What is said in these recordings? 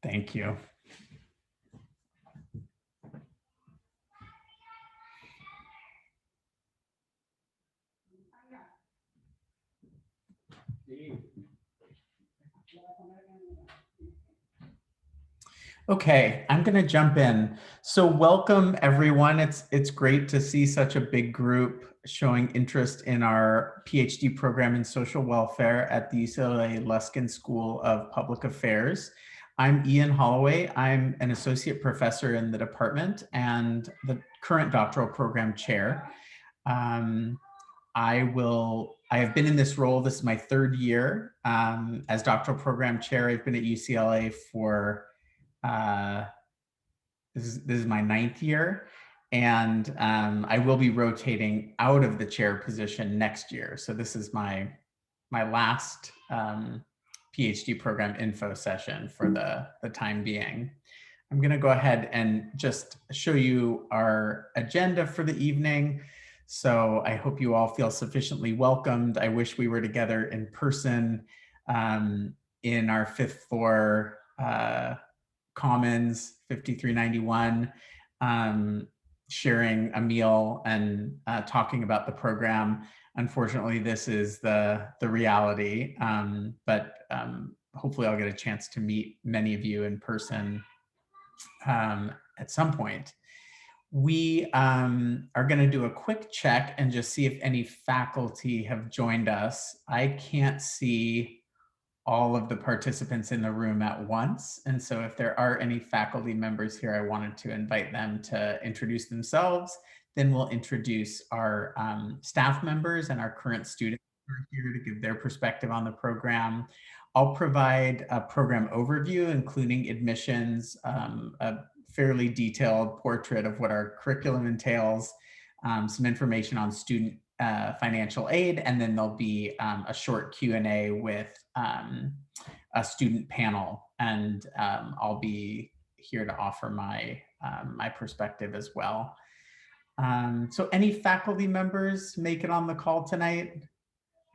Thank you. Okay, I'm going to jump in. So welcome everyone. It's great to see such a big group showing interest in our PhD program in social welfare at the UCLA Luskin School of Public Affairs. I'm Ian Holloway. I'm an associate professor in the department and the current doctoral program chair. I have been in this role. This is my third year as doctoral program chair. I've been at UCLA for this is my 9th year, and I will be rotating out of the chair position next year. So this is my last PhD program info session for the time being. I'm going to go ahead and just show you our agenda for the evening. So I hope you all feel sufficiently welcomed. I wish we were together in person in our 5th floor Commons 5391, sharing a meal and talking about the program. Unfortunately, this is the reality, but hopefully I'll get a chance to meet many of you in person at some point. We are going to do a quick check and just see if any faculty have joined us. I can't see all of the participants in the room at once. And so if there are any faculty members here, I wanted to invite them to introduce themselves. Then we'll introduce our staff members and our current students who are here to give their perspective on the program. I'll provide a program overview, including admissions, a fairly detailed portrait of what our curriculum entails, some information on student financial aid, and then there'll be a short Q&A with a student panel, and I'll be here to offer my my perspective as well. So any faculty members make it on the call tonight?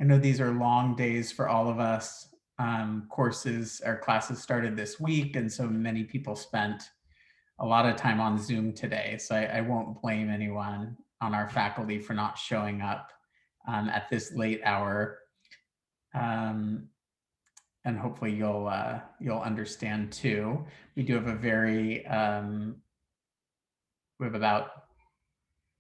I know these are long days for all of us. Courses or classes started this week, and so many people spent a lot of time on Zoom today. So I won't blame anyone on our faculty for not showing up at this late hour. And hopefully you'll understand too. We do have a very, we have about,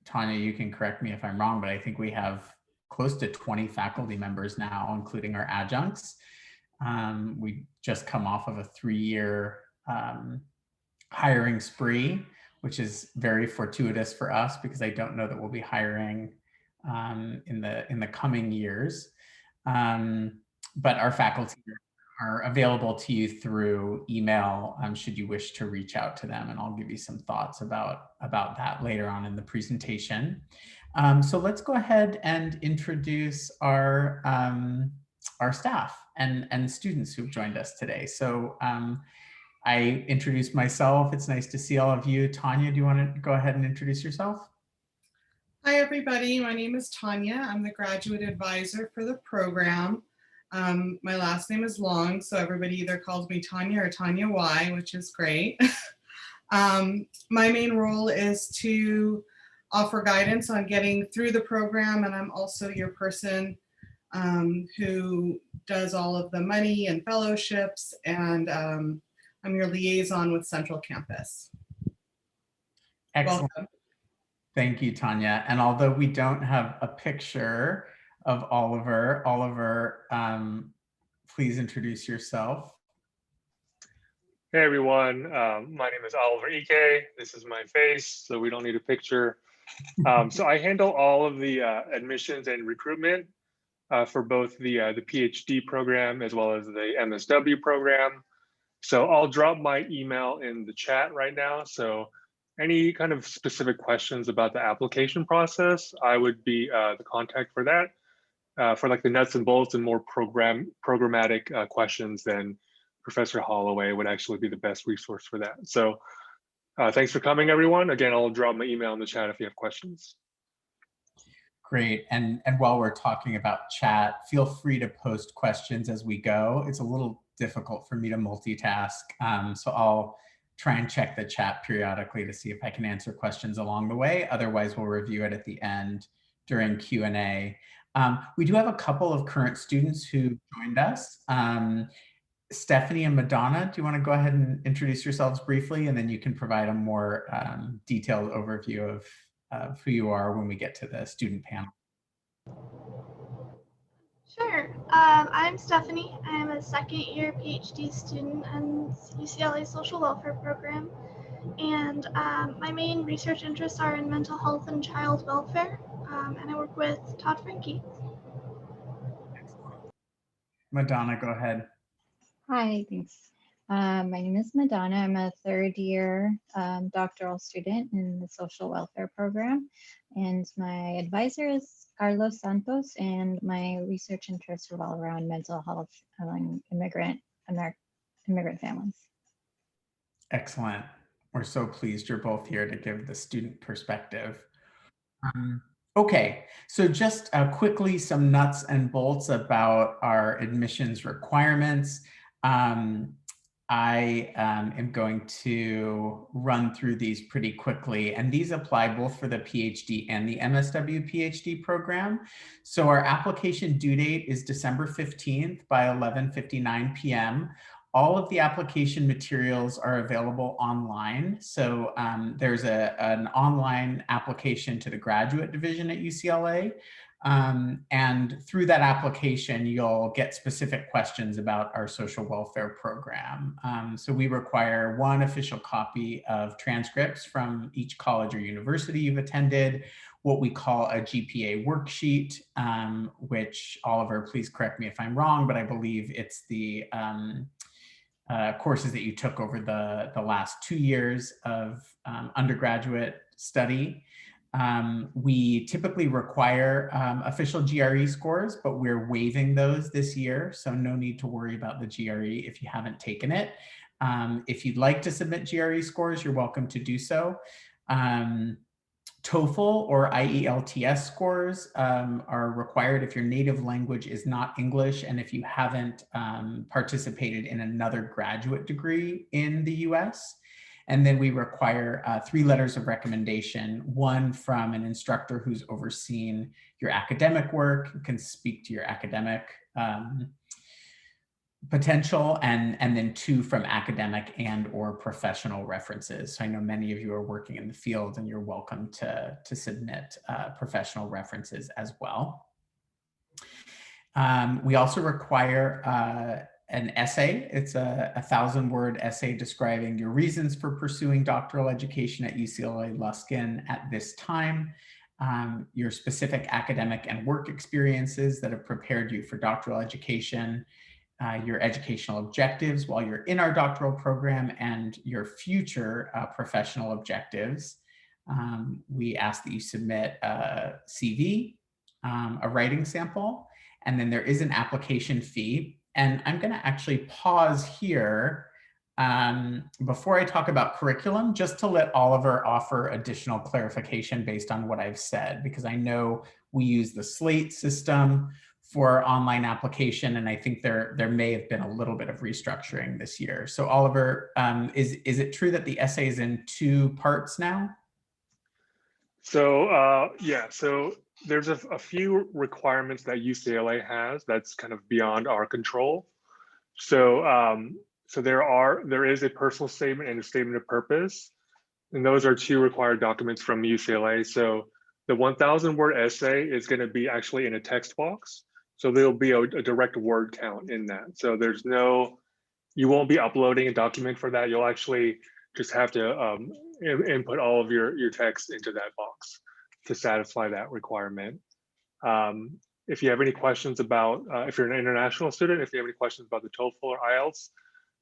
Tanya, you can correct me if I'm wrong, but I think we have close to 20 faculty members now, including our adjuncts. We just come off of a 3-year hiring spree, which is very fortuitous for us because I don't know that we'll be hiring in the coming years. But our faculty are available to you through email should you wish to reach out to them, and I'll give you some thoughts about that later on in the presentation. So let's go ahead and introduce our staff and students who've joined us today. So I introduced myself. It's nice to see all of you. Tanya, do you want to go ahead and introduce yourself? Hi, everybody. My name is Tanya. I'm the graduate advisor for the program. My last name is long, so everybody either calls me Tanya or Tanya Y, which is great. My main role is to offer guidance on getting through the program, and I'm also your person who does all of the money and fellowships, and I'm your liaison with Central Campus. Excellent. Welcome. Thank you, Tanya. And although we don't have a picture of Oliver, please introduce yourself. Hey everyone, my name is Oliver Ike. This is my face, so we don't need a picture. So I handle all of the admissions and recruitment for both the PhD program as well as the MSW program. So I'll drop my email in the chat right now. So any kind of specific questions about the application process, I would be the contact for that. For like the nuts and bolts and more programmatic questions, then Professor Holloway would actually be the best resource for that. So thanks for coming, everyone. Again, I'll drop my email in the chat if you have questions. Great. And while we're talking about chat, feel free to post questions as we go. It's a little difficult for me to multitask. So I'll try and check the chat periodically to see if I can answer questions along the way. Otherwise, we'll review it at the end during Q&A. We do have a couple of current students who joined us. Stephanie and Madonna, do you want to go ahead and introduce yourselves briefly, and then you can provide a more detailed overview of who you are when we get to the student panel. Sure. I'm Stephanie. I'm a second-year PhD student in UCLA Social Welfare Program, and my main research interests are in mental health and child welfare, and I work with Todd Franke. Madonna, go ahead. Hi, thanks. My name is Madonna. I'm a third-year doctoral student in the social welfare program, and my advisor is Carlos Santos, and my research interests revolve around mental health among immigrant families. Excellent. We're so pleased you're both here to give the student perspective. Okay, so just quickly some nuts and bolts about our admissions requirements. I am going to run through these pretty quickly, and these apply both for the PhD and the MSW PhD program. So our application due date is December 15th by 11:59 p.m. All of the application materials are available online. So there's an online application to the graduate division at UCLA. And through that application, you'll get specific questions about our social welfare program. So we require one official copy of transcripts from each college or university you've attended, what we call a GPA worksheet, which, Oliver, please correct me if I'm wrong, but I believe it's the courses that you took over the last 2 years of undergraduate study. We typically require official GRE scores, but we're waiving those this year, so no need to worry about the GRE if you haven't taken it. If you'd like to submit GRE scores, you're welcome to do so. TOEFL or IELTS scores are required if your native language is not English and if you haven't participated in another graduate degree in the US. And then we require 3 letters of recommendation, one from an instructor who's overseen your academic work, who can speak to your academic potential, and then 2 from academic and or professional references. So I know many of you are working in the field and you're welcome to submit professional references as well. We also require an essay. It's a 1,000-word essay describing your reasons for pursuing doctoral education at UCLA Luskin at this time, your specific academic and work experiences that have prepared you for doctoral education, your educational objectives while you're in our doctoral program, and your future professional objectives. We ask that you submit a CV, a writing sample, and then there is an application fee. And I'm going to actually pause here before I talk about curriculum, just to let Oliver offer additional clarification based on what I've said, because I know we use the Slate system for online application, and I think there may have been a little bit of restructuring this year. So Oliver, is it true that the essay is in 2 parts now? So yeah, so there's a few requirements that UCLA has that's kind of beyond our control. So so there is a personal statement and a statement of purpose, and those are 2 required documents from UCLA. So the 1,000-word essay is going to be actually in a text box. So there'll be a direct word count in that. So there's no, you won't be uploading a document for that. You'll actually just have to input all of your text into that box to satisfy that requirement. If you have any questions about, if you're an international student, if you have any questions about the TOEFL or IELTS,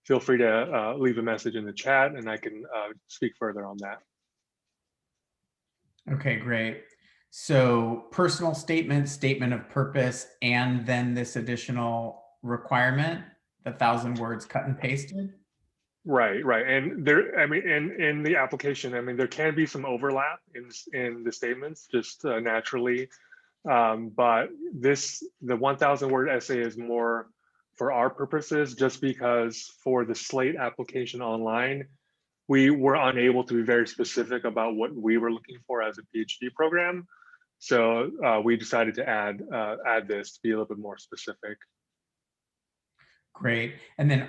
feel free to leave a message in the chat and I can speak further on that. Okay, great. So personal statement, statement of purpose, and then this additional requirement, the 1,000 words cut and pasted? Right, right. And there, I mean, in the application, I mean, there can be some overlap in the statements just naturally. But the 1,000-word essay is more for our purposes, just because for the Slate application online, we were unable to be very specific about what we were looking for as a PhD program. So we decided to add this to be a little bit more specific. Great. And then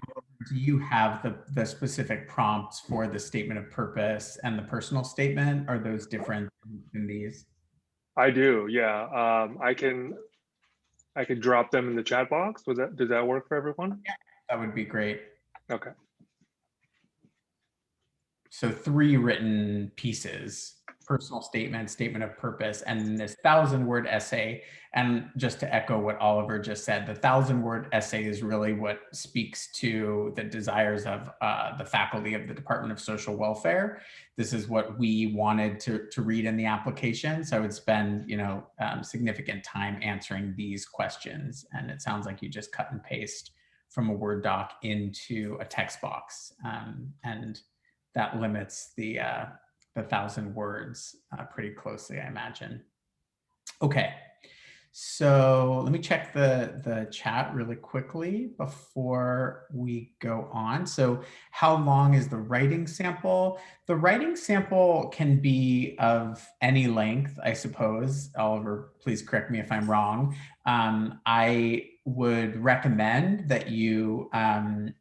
do you have the specific prompts for the statement of purpose and the personal statement? Are those different in these? I do, yeah. I can drop them in the chat box. Does that work for everyone? Yeah, that would be great. Okay. So 3 written pieces: personal statement, statement of purpose, and this 1,000-word essay. And just to echo what Oliver just said, the 1,000-word essay is really what speaks to the desires of the faculty of the Department of Social Welfare. This is what we wanted to read in the application. So I would spend, significant time answering these questions. And it sounds like you just cut and paste from a Word doc into a text box. And that limits the 1,000 words pretty closely, I imagine. Okay, so let me check the chat really quickly before we go on. So how long is the writing sample? The writing sample can be of any length, I suppose. Oliver, please correct me if I'm wrong. I would recommend that you, kind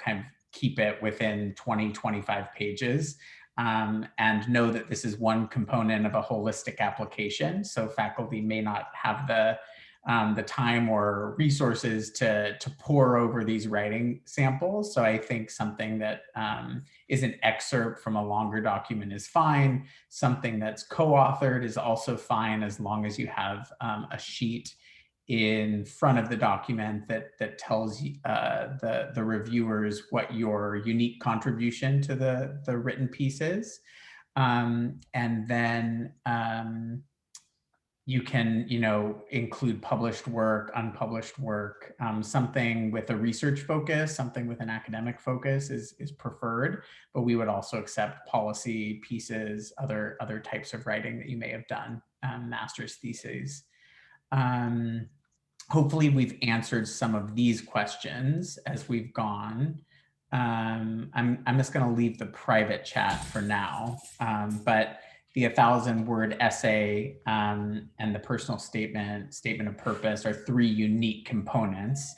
of keep it within 20, 25 pages. And know that this is one component of a holistic application. So faculty may not have the time or resources to pore over these writing samples. So I think something that is an excerpt from a longer document is fine. Something that's co-authored is also fine, as long as you have a sheet in front of the document that tells the reviewers what your unique contribution to the written piece is. And then you can, include published work, unpublished work, something with a research focus, something with an academic focus is preferred, but we would also accept policy pieces, other types of writing that you may have done, master's theses. Hopefully we've answered some of these questions as we've gone. I'm just going to leave the private chat for now, but the 1,000-word essay and the personal statement of purpose are 3 unique components.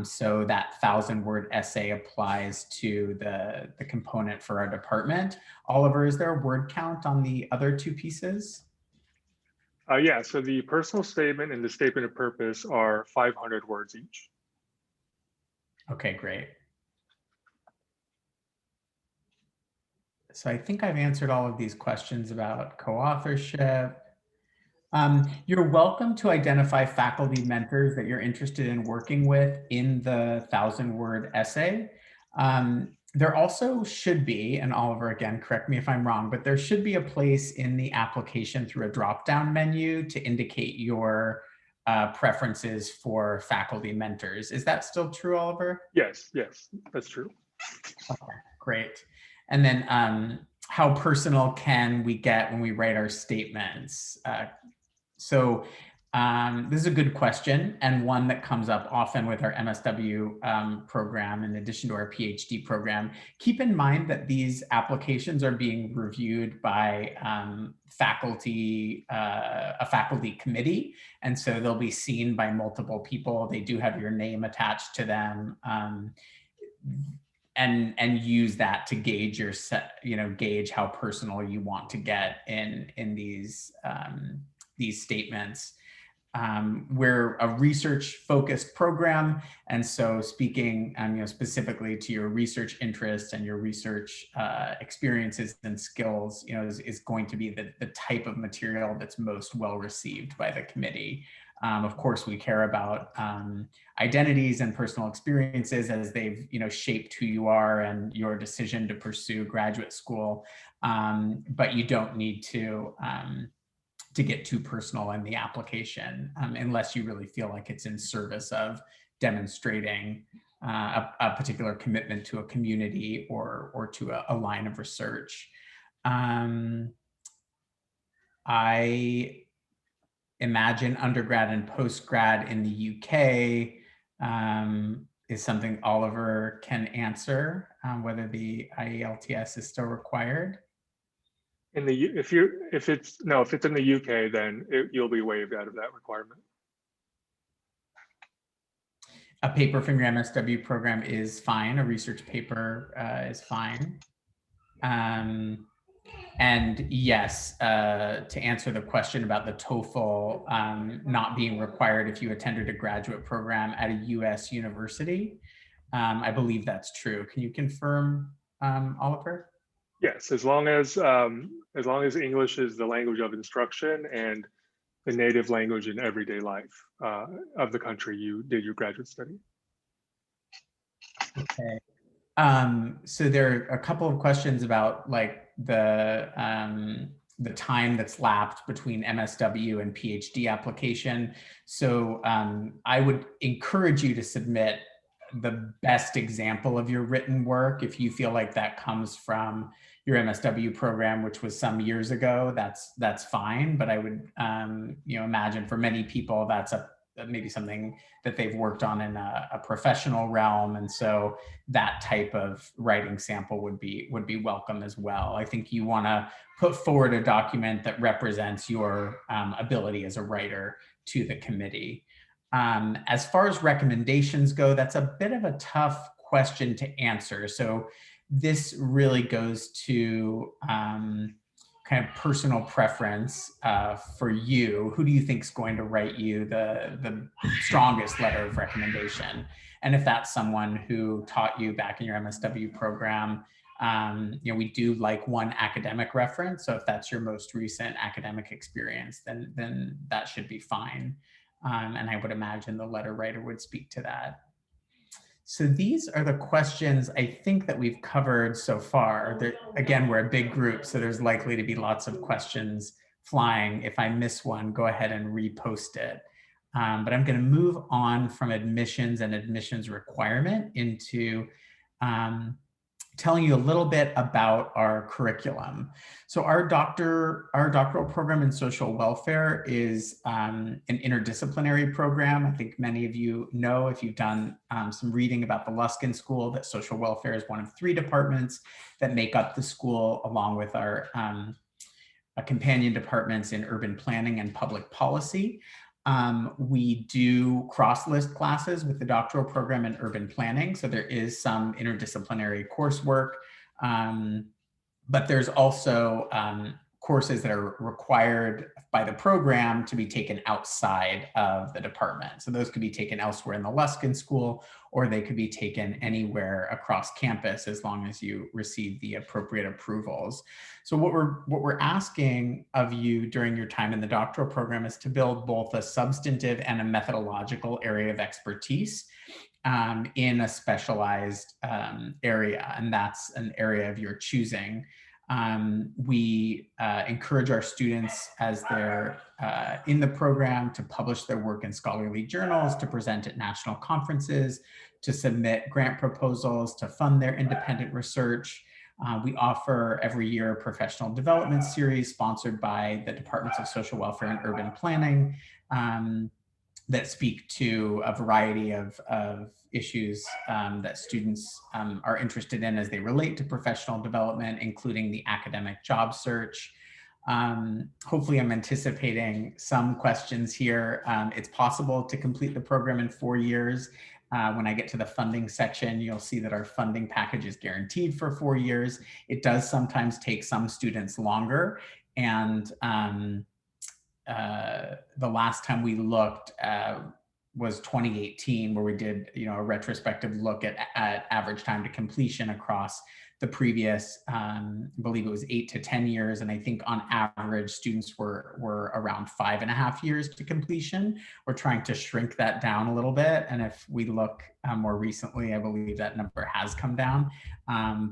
So that 1,000-word essay applies to the component for our department. Oliver, is there a word count on the other 2 pieces? Yeah, so the personal statement and the statement of purpose are 500 words each. Okay, great. So I think I've answered all of these questions about co-authorship. You're welcome to identify faculty mentors that you're interested in working with in the 1,000-word essay. There also should be, and Oliver, again, correct me if I'm wrong, but there should be a place in the application through a drop-down menu to indicate your preferences for faculty mentors. Is that still true, Oliver? Yes, that's true. Okay, great. And then how personal can we get when we write our statements? So this is a good question, and one that comes up often with our MSW program in addition to our PhD program. Keep in mind that these applications are being reviewed by a faculty committee, and so they'll be seen by multiple people. They do have your name attached to them. And use that to gauge gauge how personal you want to get in these statements. We're a research-focused program, and so speaking specifically to your research interests and your research experiences and skills, is going to be the type of material that's most well received by the committee. Of course, we care about identities and personal experiences as they've shaped who you are and your decision to pursue graduate school, but you don't need to get too personal in the application unless you really feel like it's in service of demonstrating a particular commitment to a community or to a line of research. I imagine undergrad and postgrad in the UK is something Oliver can answer, whether the IELTS is still required. In the if it's in the UK, then you'll be waived out of that requirement. A paper from your MSW program is fine. A research paper is fine. And yes, to answer the question about the TOEFL not being required if you attended a graduate program at a US university, I believe that's true. Can you confirm, Oliver? Yes, as long as English is the language of instruction and the native language in everyday life of the country you did your graduate study. Okay. So there are a couple of questions about like the time that's lapsed between MSW and PhD application. So I would encourage you to submit the best example of your written work. If you feel like that comes from your MSW program, which was some years ago, that's fine. But I would imagine for many people that's maybe something that they've worked on in a professional realm, and so that type of writing sample would be welcome as well. I think you want to put forward a document that represents your ability as a writer to the committee. As far as recommendations go, that's a bit of a tough question to answer. So this really goes to kind of personal preference for you. Who do you think is going to write you the strongest letter of recommendation? And if that's someone who taught you back in your MSW program, we do like one academic reference. So if that's your most recent academic experience, then that should be fine. And I would imagine the letter writer would speak to that. So these are the questions I think that we've covered so far. Again, we're a big group, so there's likely to be lots of questions flying. If I miss one, go ahead and repost it. But I'm going to move on from admissions and admissions requirement into telling you a little bit about our curriculum. So our doctoral program in social welfare is an interdisciplinary program. I think many of you know, if you've done some reading about the Luskin School, that social welfare is one of 3 departments that make up the school, along with our companion departments in urban planning and public policy. We do cross-list classes with the doctoral program in urban planning. So there is some interdisciplinary coursework, but there's also courses that are required by the program to be taken outside of the department. So those could be taken elsewhere in the Luskin School, or they could be taken anywhere across campus as long as you receive the appropriate approvals. So what we're asking of you during your time in the doctoral program is to build both a substantive and a methodological area of expertise in a specialized area, and that's an area of your choosing. We encourage our students, as they're in the program, to publish their work in scholarly journals, to present at national conferences, to submit grant proposals, to fund their independent research. We offer every year a professional development series sponsored by the Departments of Social Welfare and Urban Planning that speak to a variety of issues that students are interested in as they relate to professional development, including the academic job search. Hopefully I'm anticipating some questions here. It's possible to complete the program in 4 years. When I get to the funding section, you'll see that our funding package is guaranteed for 4 years. It does sometimes take some students longer. And the last time we looked was 2018, where we did a retrospective look at average time to completion across the previous, I believe it was 8 to 10 years. And I think on average, students were around 5.5 years to completion. We're trying to shrink that down a little bit. And if we look more recently, I believe that number has come down.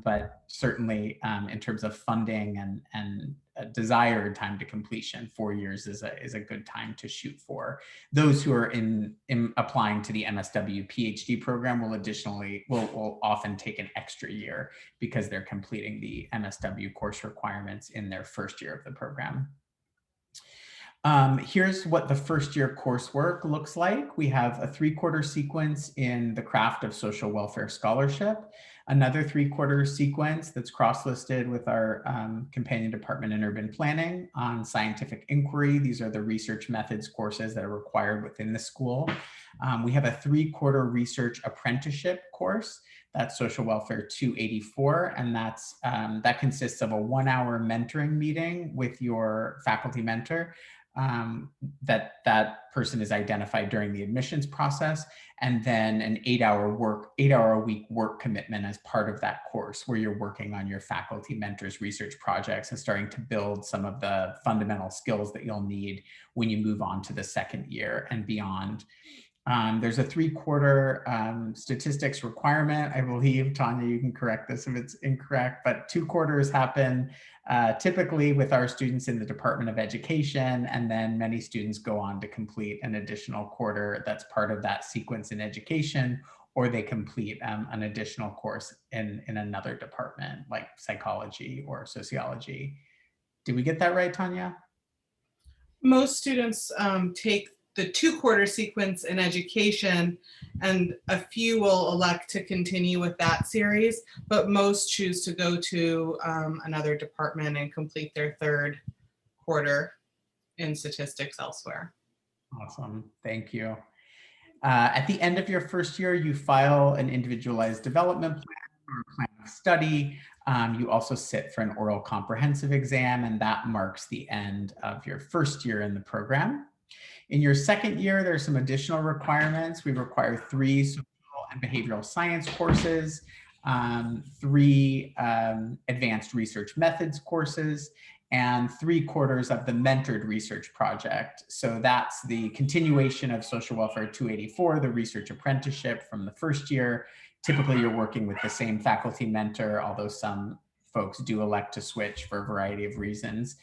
But certainly in terms of funding and desired time to completion, 4 years is a good time to shoot for. Those who are in applying to the MSW PhD program will often take an extra year because they're completing the MSW course requirements in their first year of the program. Here's what the first year coursework looks like. We have a 3/4 sequence in the craft of social welfare scholarship, another 3/4 sequence that's cross-listed with our companion department in urban planning on scientific inquiry. These are the research methods courses that are required within the school. We have a 3/4 research apprenticeship course. That's Social Welfare 284, and that consists of a 1-hour mentoring meeting with your faculty mentor. That person is identified during the admissions process, and then an 8-hour a week work commitment as part of that course, where you're working on your faculty mentors research projects and starting to build some of the fundamental skills that you'll need when you move on to the second year and beyond. There's a 3/4 statistics requirement. I believe, Tanya, you can correct this if it's incorrect, but 2 quarters happen typically with our students in the Department of Education, and then many students go on to complete an additional quarter that's part of that sequence in education, or they complete an additional course in another department like psychology or sociology. Did we get that right, Tanya? Most students take the 2/4 sequence in education, and a few will elect to continue with that series, but most choose to go to another department and complete their 3rd quarter in statistics elsewhere. Awesome, thank you. At the end of your first year, you file an individualized development plan or plan of study. You also sit for an oral comprehensive exam, and that marks the end of your first year in the program. In your second year, there's some additional requirements. We require 3 social and behavioral science courses, 3 advanced research methods courses, and 3/4 of the mentored research project. So that's the continuation of Social Welfare 284, the research apprenticeship from the first year. Typically, you're working with the same faculty mentor, although some folks do elect to switch for a variety of reasons,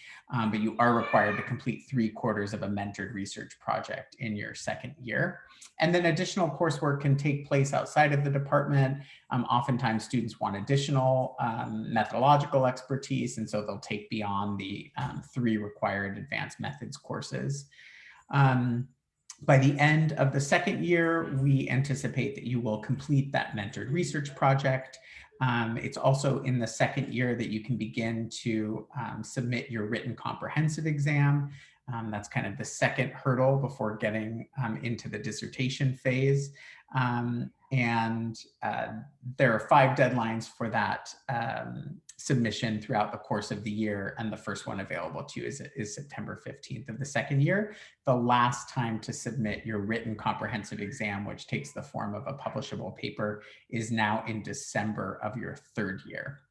but you are required to complete 3/4 of a mentored research project in your second year. And then additional coursework can take place outside of the department. Oftentimes students want additional methodological expertise, and so they'll take beyond the 3 required advanced methods courses. By the end of the second year, we anticipate that you will complete that mentored research project. It's also in the second year that you can begin to submit your written comprehensive exam. That's kind of the second hurdle before getting into the dissertation phase. And there are 5 deadlines for that submission throughout the course of the year. And the first one available to you is September 15th of the second year. The last time to submit your written comprehensive exam, which takes the form of a publishable paper, is now in December of your third year.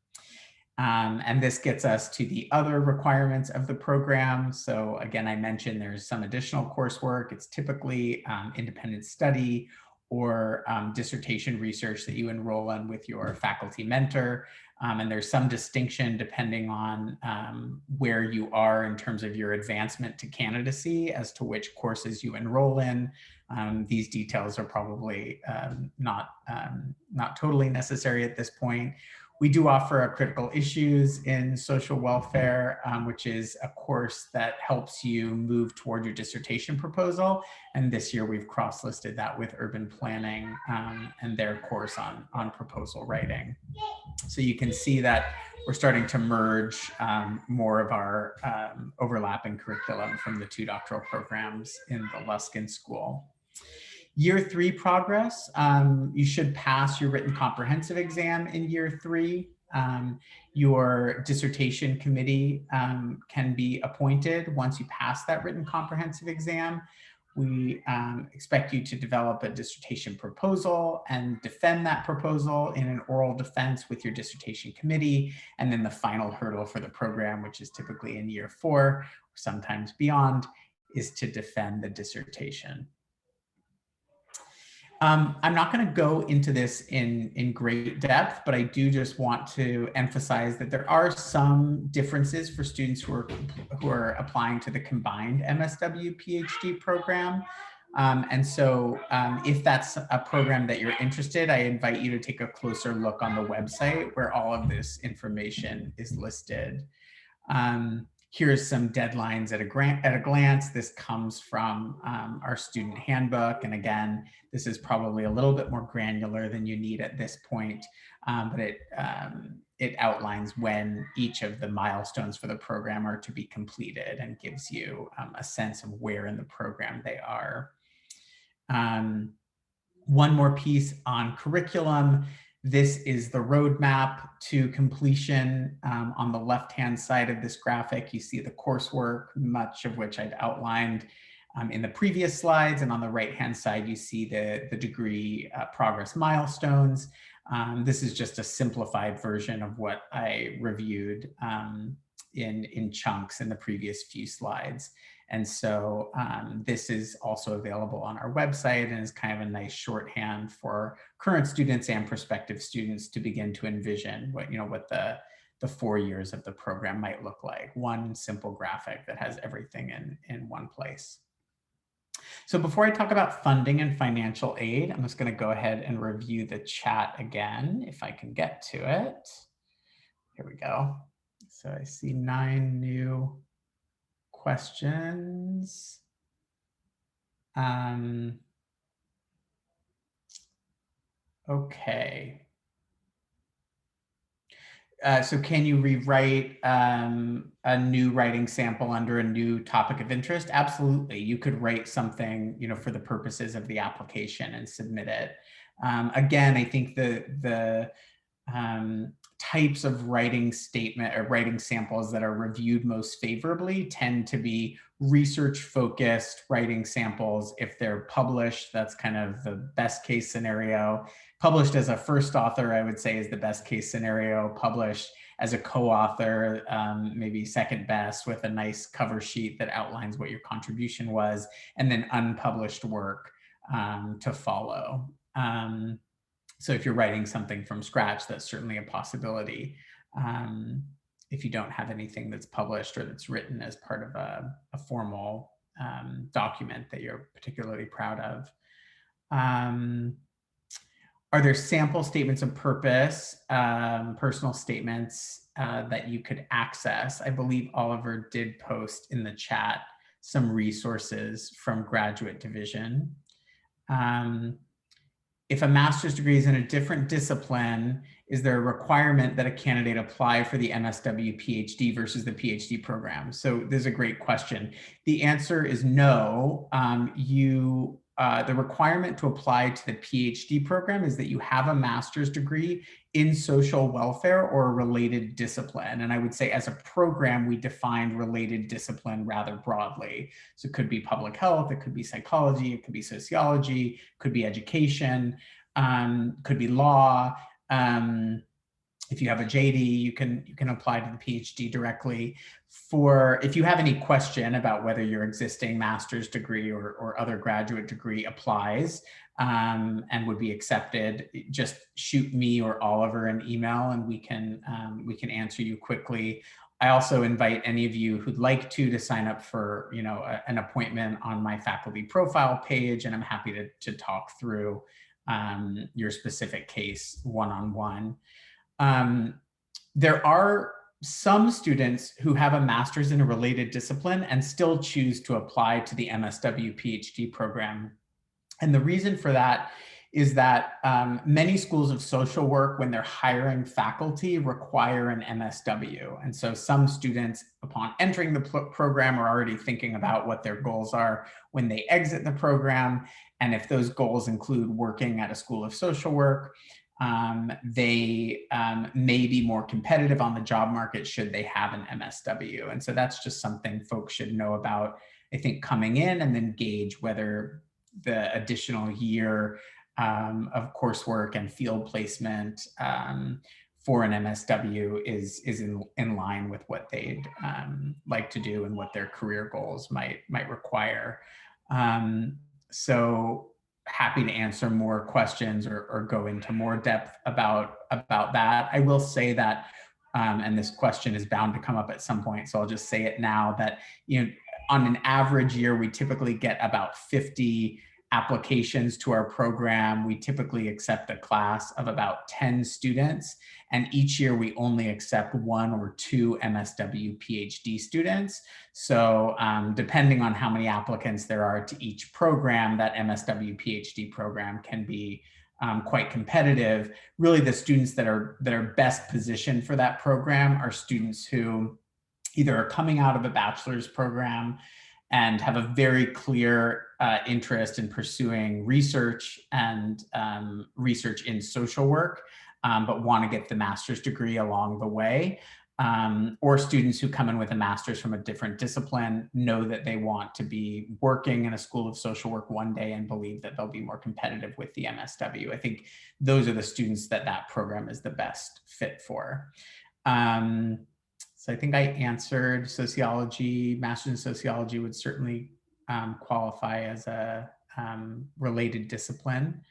And this gets us to the other requirements of the program. So again, I mentioned there's some additional coursework. It's typically independent study or dissertation research that you enroll in with your faculty mentor. And there's some distinction depending on where you are in terms of your advancement to candidacy as to which courses you enroll in. These details are probably not totally necessary at this point. We do offer a critical issues in social welfare, which is a course that helps you move toward your dissertation proposal. And this year we've cross-listed that with urban planning and their course on proposal writing. So you can see that we're starting to merge more of our overlapping curriculum from the 2 doctoral programs in the Luskin School. Year 3 progress, you should pass your written comprehensive exam in year 3. Your dissertation committee can be appointed once you pass that written comprehensive exam. We expect you to develop a dissertation proposal and defend that proposal in an oral defense with your dissertation committee. And then the final hurdle for the program, which is typically in year 4, or sometimes beyond, is to defend the dissertation. I'm not going to go into this in great depth, but I do just want to emphasize that there are some differences for students who are applying to the combined MSW PhD program. And so if that's a program that you're interested, I invite you to take a closer look on the website where all of this information is listed. here's some deadlines at a glance. This comes from our student handbook. And again, this is probably a little bit more granular than you need at this point, but it outlines when each of the milestones for the program are to be completed and gives you a sense of where in the program they are. One more piece on curriculum. This is the roadmap to completion. On the left-hand side of this graphic, you see the coursework, much of which I've outlined in the previous slides. And on the right-hand side, you see the degree progress milestones. This is just a simplified version of what I reviewed in chunks in the previous few slides. And so this is also available on our website and is kind of a nice shorthand for current students and prospective students to begin to envision what the 4 years of the program might look like. One simple graphic that has everything in one place. So before I talk about funding and financial aid, I'm just going to go ahead and review the chat again, if I can get to it. Here we go. So I see 9 new questions. Okay. So can you rewrite a new writing sample under a new topic of interest? Absolutely. You could write something, for the purposes of the application and submit it. Again, I think the types of writing statement or writing samples that are reviewed most favorably tend to be research focused writing samples. If they're published, that's kind of the best case scenario. Published as a first author, I would say, is the best case scenario. Published as a co-author, maybe second best, with a nice cover sheet that outlines what your contribution was, and then unpublished work to follow. So if you're writing something from scratch, that's certainly a possibility. If you don't have anything that's published or that's written as part of a formal document that you're particularly proud of. Are there sample statements of purpose, personal statements that you could access? I believe Oliver did post in the chat some resources from Graduate Division. If a master's degree is in a different discipline, is there a requirement that a candidate apply for the MSW PhD versus the PhD program? So this is a great question. The answer is no. The requirement to apply to the PhD program is that you have a master's degree in social welfare or a related discipline. And I would say as a program, we define related discipline rather broadly. So it could be public health, it could be psychology, it could be sociology, it could be education, could be law. If you have a JD, you can apply to the PhD directly. If you have any question about whether your existing master's degree or other graduate degree applies and would be accepted, just shoot me or Oliver an email and we can answer you quickly. I also invite any of you who'd like to sign up for an appointment on my faculty profile page, and I'm happy to talk through your specific case one-on-one. There are some students who have a master's in a related discipline and still choose to apply to the MSW PhD program. And the reason for that is that many schools of social work, when they're hiring faculty, require an MSW. And so some students, upon entering the program, are already thinking about what their goals are when they exit the program. And if those goals include working at a school of social work, they may be more competitive on the job market should they have an MSW. And so that's just something folks should know about, I think, coming in, and then gauge whether the additional year of coursework and field placement for an MSW is in line with what they'd like to do and what their career goals might require. So happy to answer more questions or go into more depth about that. I will say that, and this question is bound to come up at some point, so I'll just say it now, that on an average year, we typically get about 50 applications to our program, we typically accept a class of about 10 students. And each year we only accept 1 or 2 MSW PhD students. So depending on how many applicants there are to each program, that MSW PhD program can be quite competitive. Really, the students that are best positioned for that program are students who either are coming out of a bachelor's program and have a very clear interest in pursuing research and research in social work, but want to get the master's degree along the way. Or students who come in with a master's from a different discipline, know that they want to be working in a school of social work one day and believe that they'll be more competitive with the MSW. I think those are the students that that program is the best fit for. So I think I answered sociology. Master's in sociology would certainly qualify as a related discipline.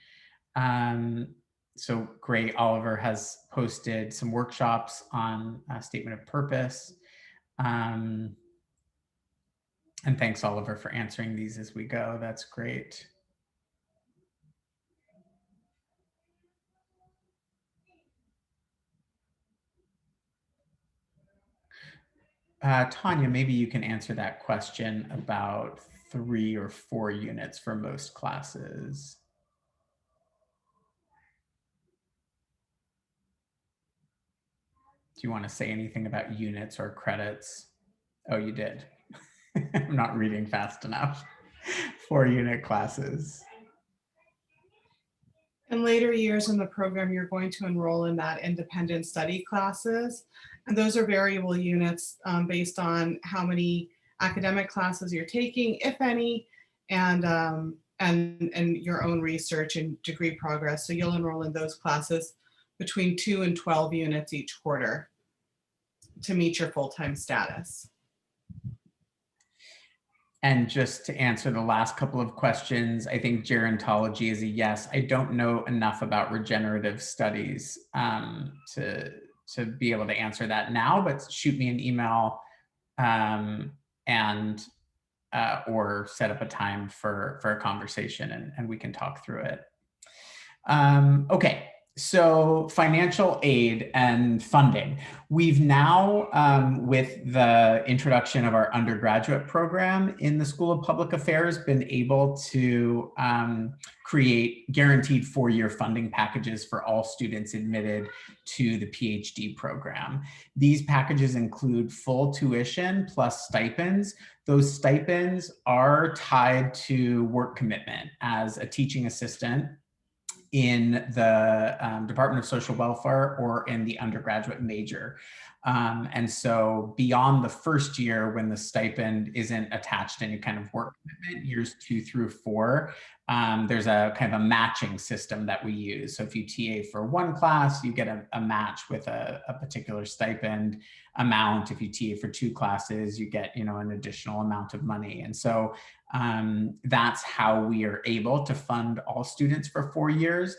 So great, Oliver has posted some workshops on a statement of purpose. And thanks, Oliver, for answering these as we go. That's great. Tanya, maybe you can answer that question about 3 or 4 units for most classes. Do you want to say anything about units or credits? Oh, you did. I'm not reading fast enough. 4 unit classes. In later years in the program, you're going to enroll in that independent study classes. And those are variable units based on how many academic classes you're taking, if any, and your own research and degree progress. So you'll enroll in those classes between 2 and 12 units each quarter to meet your full-time status. And just to answer the last couple of questions, I think gerontology is a yes. I don't know enough about regenerative studies to be able to answer that now, but shoot me an email or set up a time for a conversation and we can talk through it. Okay. So financial aid and funding. We've now, with the introduction of our undergraduate program in the School of Public Affairs, been able to create guaranteed 4-year funding packages for all students admitted to the PhD program. These packages include full tuition plus stipends. Those stipends are tied to work commitment as a teaching assistant in the Department of Social Welfare or in the undergraduate major. And so beyond the first year, when the stipend isn't attached to any kind of work commitment, years 2 through 4, there's a kind of a matching system that we use. So if you TA for one class, you get a match with a particular stipend amount. If you TA for 2 classes, you get, an additional amount of money. And so that's how we are able to fund all students for 4 years.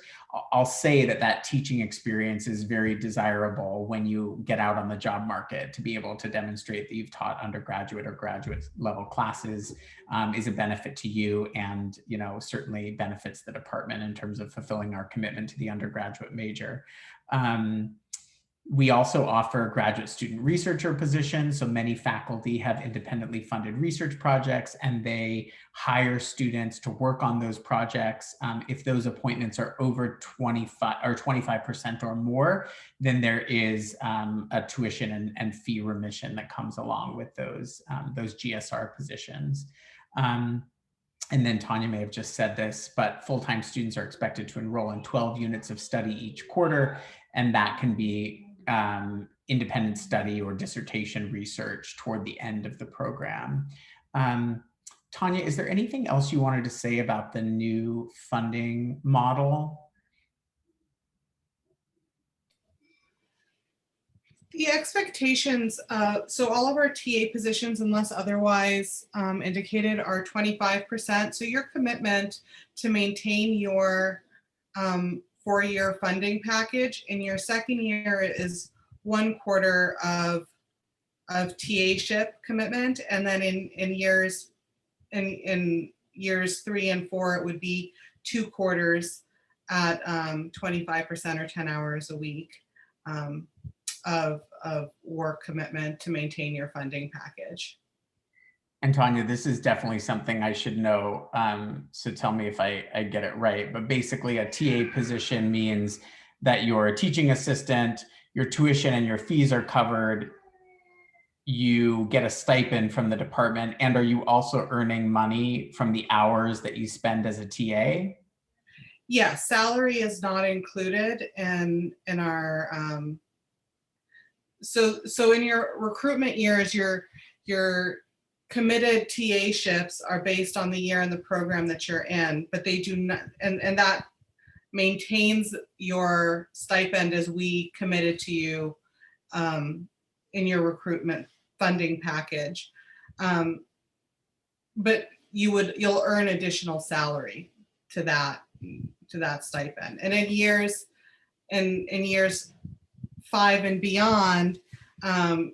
I'll say that teaching experience is very desirable when you get out on the job market. To be able to demonstrate that you've taught undergraduate or graduate level classes is a benefit to you, and certainly benefits the department in terms of fulfilling our commitment to the undergraduate major. We also offer graduate student researcher positions. So many faculty have independently funded research projects and they hire students to work on those projects. If those appointments are over 25% or more, then there is a tuition and fee remission that comes along with those GSR positions. And then Tanya may have just said this, but full-time students are expected to enroll in 12 units of study each quarter, and that can be independent study or dissertation research toward the end of the program. Tanya, is there anything else you wanted to say about the new funding model? The expectations, so all of our TA positions, unless otherwise indicated, are 25%. So your commitment to maintain your 4-year funding package in your second year is 1/4 of TA-ship commitment, and then in years 3 and 4, it would be 2 quarters at 25% or 10 hours a week of work commitment to maintain your funding package. And Tanya, this is definitely something I should know. So tell me if I get it right. But basically, a TA position means that you're a teaching assistant, your tuition and your fees are covered, you get a stipend from the department, and are you also earning money from the hours that you spend as a TA? Yeah, salary is not included in our so in your recruitment years, your committed TA shifts are based on the year and the program that you're in, but they do not, and that maintains your stipend as we committed to you in your recruitment funding package. But you'll earn additional salary to that stipend. And in years 5 and beyond,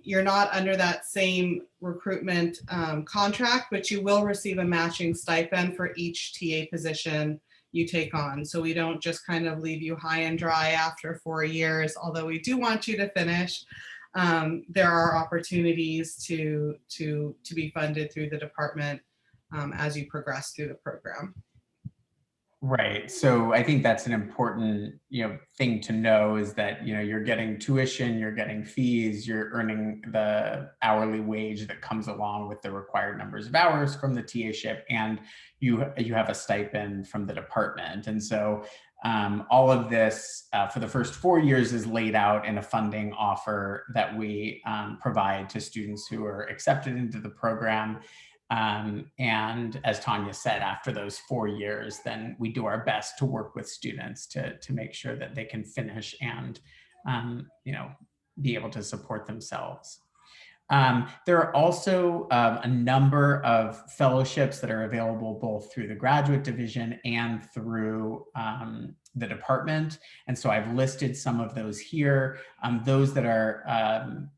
you're not under that same recruitment contract, but you will receive a matching stipend for each TA position you take on. So we don't just kind of leave you high and dry after 4 years, although we do want you to finish. There are opportunities to be funded through the department as you progress through the program. Right. So I think that's an important, thing to know, is that, you're getting tuition, you're getting fees, you're earning the hourly wage that comes along with the required numbers of hours from the TA-ship, and you have a stipend from the department. And so all of this for the first 4 years is laid out in a funding offer that we provide to students who are accepted into the program. And as Tanya said, after those 4 years, then we do our best to work with students to make sure that they can finish and, be able to support themselves. There are also a number of fellowships that are available both through the graduate division and through the department. And so I've listed some of those here. Those that are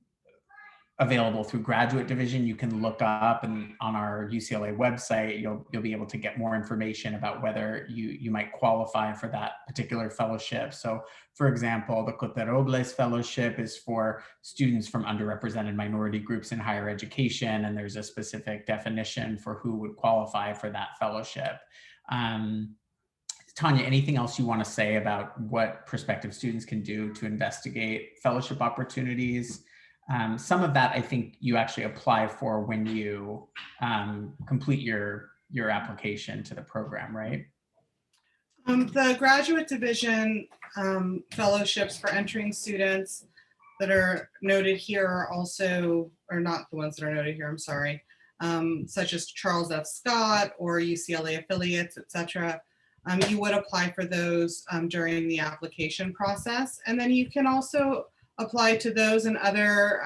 available through graduate division, you can look up, and on our UCLA website, you'll be able to get more information about whether you might qualify for that particular fellowship. So for example, the Cote Robles Fellowship is for students from underrepresented minority groups in higher education, and there's a specific definition for who would qualify for that fellowship. Tanya, anything else you want to say about what prospective students can do to investigate fellowship opportunities? Some of that I think you actually apply for when you complete your application to the program, right? The graduate division fellowships for entering students that are noted here are also, or not the ones that are noted here, I'm sorry, such as Charles F. Scott or UCLA affiliates, etc. You would apply for those during the application process. And then you can also apply to those and other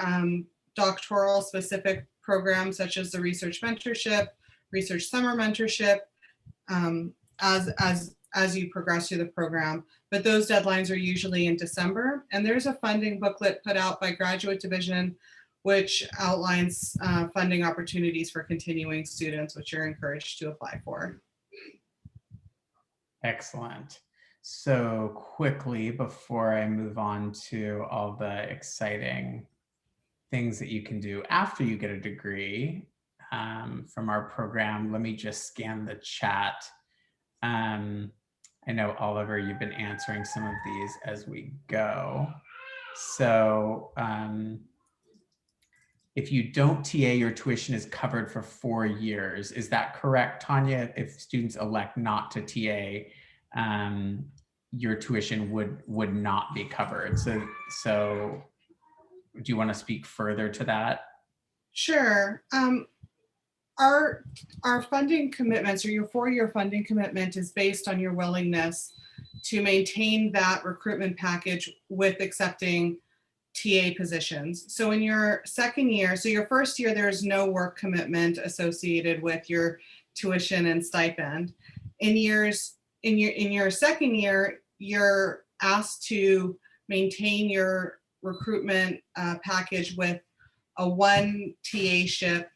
doctoral specific programs, such as the research mentorship, research summer mentorship, as you progress through the program. But those deadlines are usually in December. And there's a funding booklet put out by Graduate Division, which outlines funding opportunities for continuing students, which you're encouraged to apply for. Excellent. So quickly, before I move on to all the exciting things that you can do after you get a degree from our program, let me just scan the chat. I know, Oliver, you've been answering some of these as we go. So if you don't TA, your tuition is covered for 4 years. Is that correct, Tanya? If students elect not to TA, your tuition would not be covered. So do you want to speak further to that? Sure. Our funding commitments, or your 4-year funding commitment, is based on your willingness to maintain that recruitment package with accepting TA positions. So in your second year, so your first year, there's no work commitment associated with your tuition and stipend. In your second year, you're asked to maintain your recruitment package with a 1 TA-ship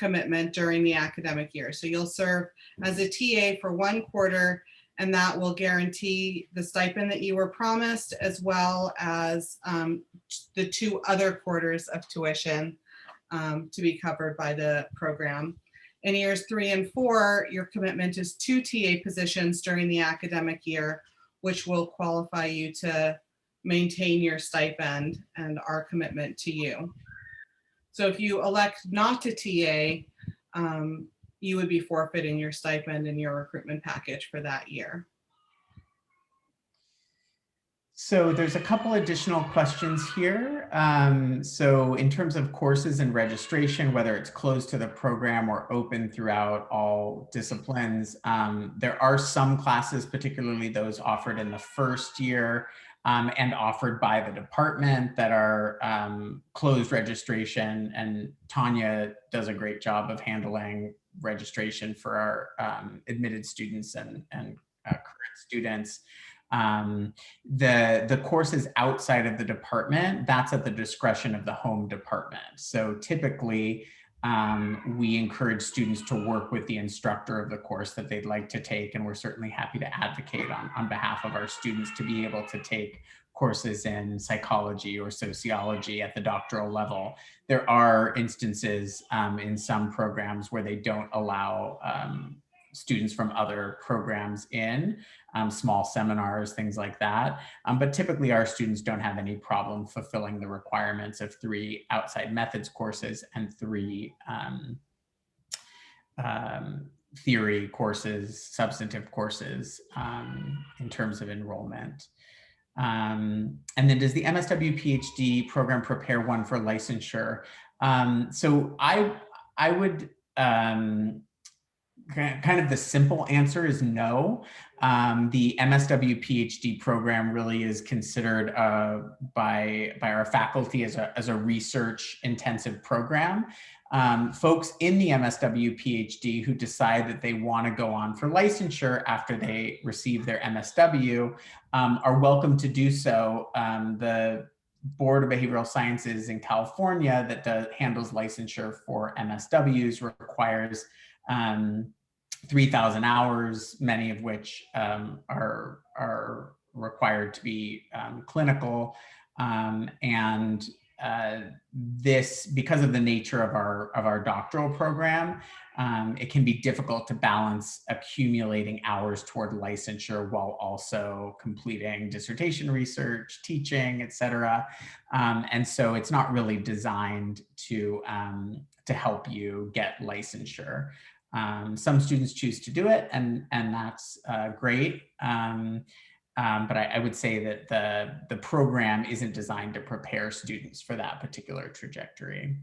commitment during the academic year. So you'll serve as a TA for 1 quarter, and that will guarantee the stipend that you were promised, as well as the 2 other quarters of tuition to be covered by the program. In years 3 and 4, your commitment is 2 TA positions during the academic year, which will qualify you to maintain your stipend and our commitment to you. So if you elect not to TA, you would be forfeiting your stipend and your recruitment package for that year. So there's a couple additional questions here. So in terms of courses and registration, whether it's closed to the program or open throughout all disciplines, there are some classes, particularly those offered in the first year and offered by the department, that are closed registration. And Tanya does a great job of handling registration for our admitted students and current students. The courses outside of the department, that's at the discretion of the home department. So typically, we encourage students to work with the instructor of the course that they'd like to take, and we're certainly happy to advocate on behalf of our students to be able to take courses in psychology or sociology at the doctoral level. There are instances in some programs where they don't allow students from other programs in, small seminars, things like that. But typically our students don't have any problem fulfilling the requirements of 3 outside methods courses and 3 theory courses, substantive courses in terms of enrollment. And then does the MSW PhD program prepare one for licensure? So I would, kind of the simple answer is no. The MSW PhD program really is considered by our faculty as a research intensive program. Folks in the MSW PhD who decide that they want to go on for licensure after they receive their MSW are welcome to do so. The Board of Behavioral Sciences in California that handles licensure for MSWs requires 3,000 hours, many of which are required to be clinical. And this, because of the nature of our doctoral program, it can be difficult to balance accumulating hours toward licensure while also completing dissertation research, teaching, et cetera. And so it's not really designed to help you get licensure. Some students choose to do it, and that's great. But I would say that the program isn't designed to prepare students for that particular trajectory.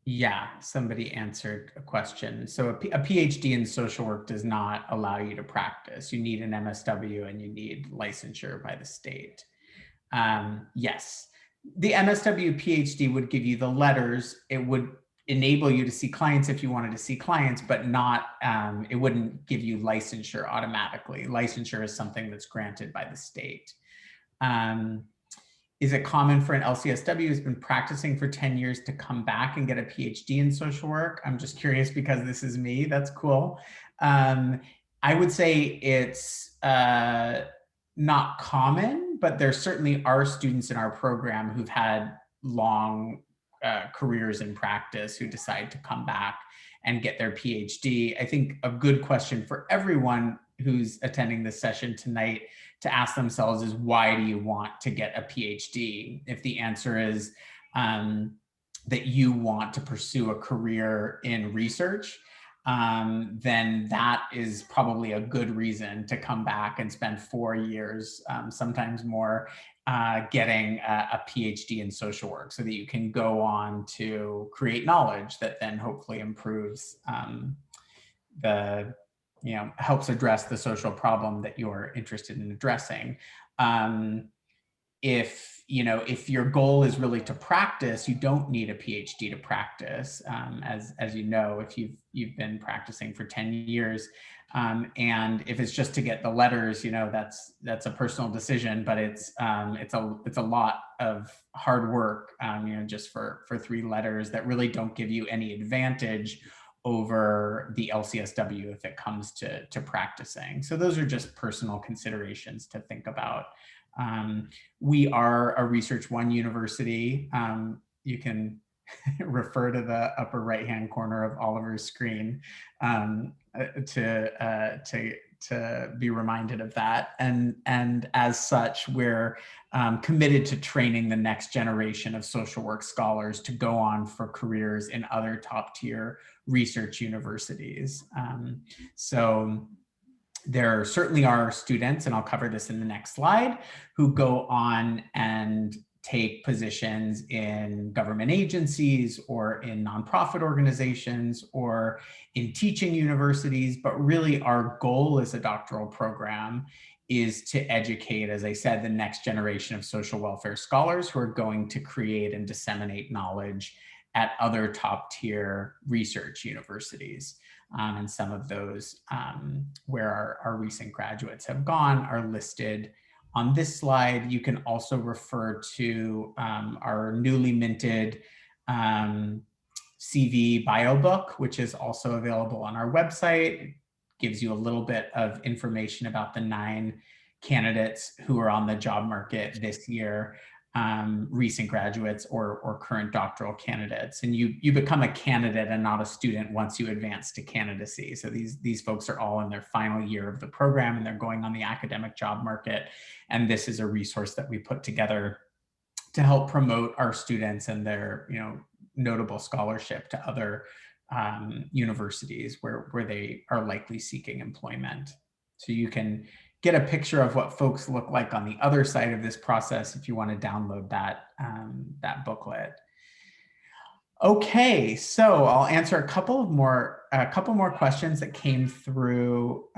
Yeah, somebody answered a question. So a PhD in social work does not allow you to practice. You need an MSW and you need licensure by the state. Yes, the MSW PhD would give you the letters. It would enable you to see clients if you wanted to see clients, but not, it wouldn't give you licensure automatically. Licensure is something that's granted by the state. Is it common for an LCSW who's been practicing for 10 years to come back and get a PhD in social work? I'm just curious because this is me. That's cool. I would say it's not common, but there certainly are students in our program who've had long careers in practice who decide to come back and get their PhD. I think a good question for everyone who's attending this session tonight to ask themselves is, why do you want to get a PhD? If the answer is that you want to pursue a career in research, then that is probably a good reason to come back and spend 4 years, sometimes more, getting a PhD in social work so that you can go on to create knowledge that then hopefully improves helps address the social problem that you're interested in addressing. if your goal is really to practice, you don't need a PhD to practice, as you know, if you've been practicing for 10 years. And if it's just to get the letters, that's a personal decision, but it's a lot of hard work, just for 3 letters that really don't give you any advantage over the LCSW if it comes to practicing. So those are just personal considerations to think about. We are a Research One university. You can refer to the upper right-hand corner of Oliver's screen to be reminded of that. And as such, we're committed to training the next generation of social work scholars to go on for careers in other top-tier research universities. So there certainly are students, and I'll cover this in the next slide, who go on and take positions in government agencies or in nonprofit organizations or in teaching universities. But really our goal as a doctoral program is to educate, as I said, the next generation of social welfare scholars who are going to create and disseminate knowledge at other top-tier research universities. And some of those where our recent graduates have gone are listed on this slide. You can also refer to our newly minted CV bio book, which is also available on our website. It gives you a little bit of information about the 9 candidates who are on the job market this year, recent graduates or current doctoral candidates. And you become a candidate and not a student once you advance to candidacy. So these folks are all in their final year of the program and they're going on the academic job market. And this is a resource that we put together to help promote our students and their notable scholarship to other universities where they are likely seeking employment. So you can get a picture of what folks look like on the other side of this process if you want to download that booklet. Okay, so I'll answer a couple more questions that came through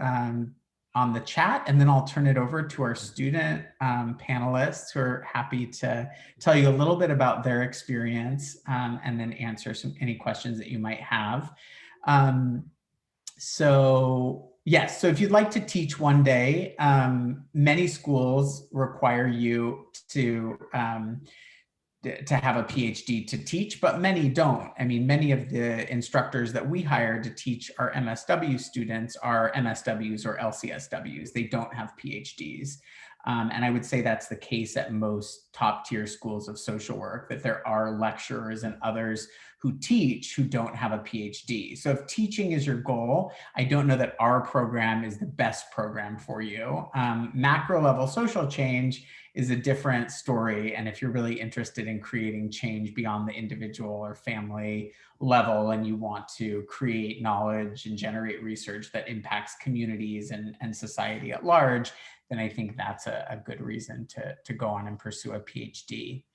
on the chat, and then I'll turn it over to our student panelists who are happy to tell you a little bit about their experience and then answer any questions that you might have. So yes, so if you'd like to teach one day, many schools require you to have a PhD to teach, but many don't. I mean, many of the instructors that we hire to teach our MSW students are MSWs or LCSWs. They don't have PhDs. And I would say that's the case at most top-tier schools of social work, that there are lecturers and others who teach who don't have a PhD. So if teaching is your goal, I don't know that our program is the best program for you. Macro level social change is a different story. And if you're really interested in creating change beyond the individual or family level, and you want to create knowledge and generate research that impacts communities and society at large, then I think that's a good reason to go on and pursue a PhD.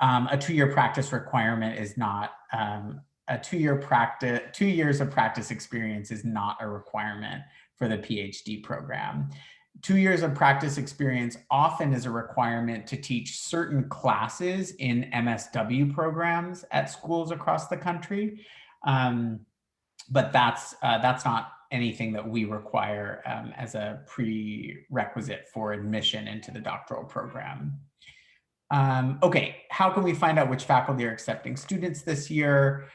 A 2-year practice requirement is not, a 2 years of practice experience is not a requirement for the PhD program. 2 years of practice experience often is a requirement to teach certain classes in MSW programs at schools across the country. But that's not anything that we require as a prerequisite for admission into the doctoral program. Okay, how can we find out which faculty are accepting students this year?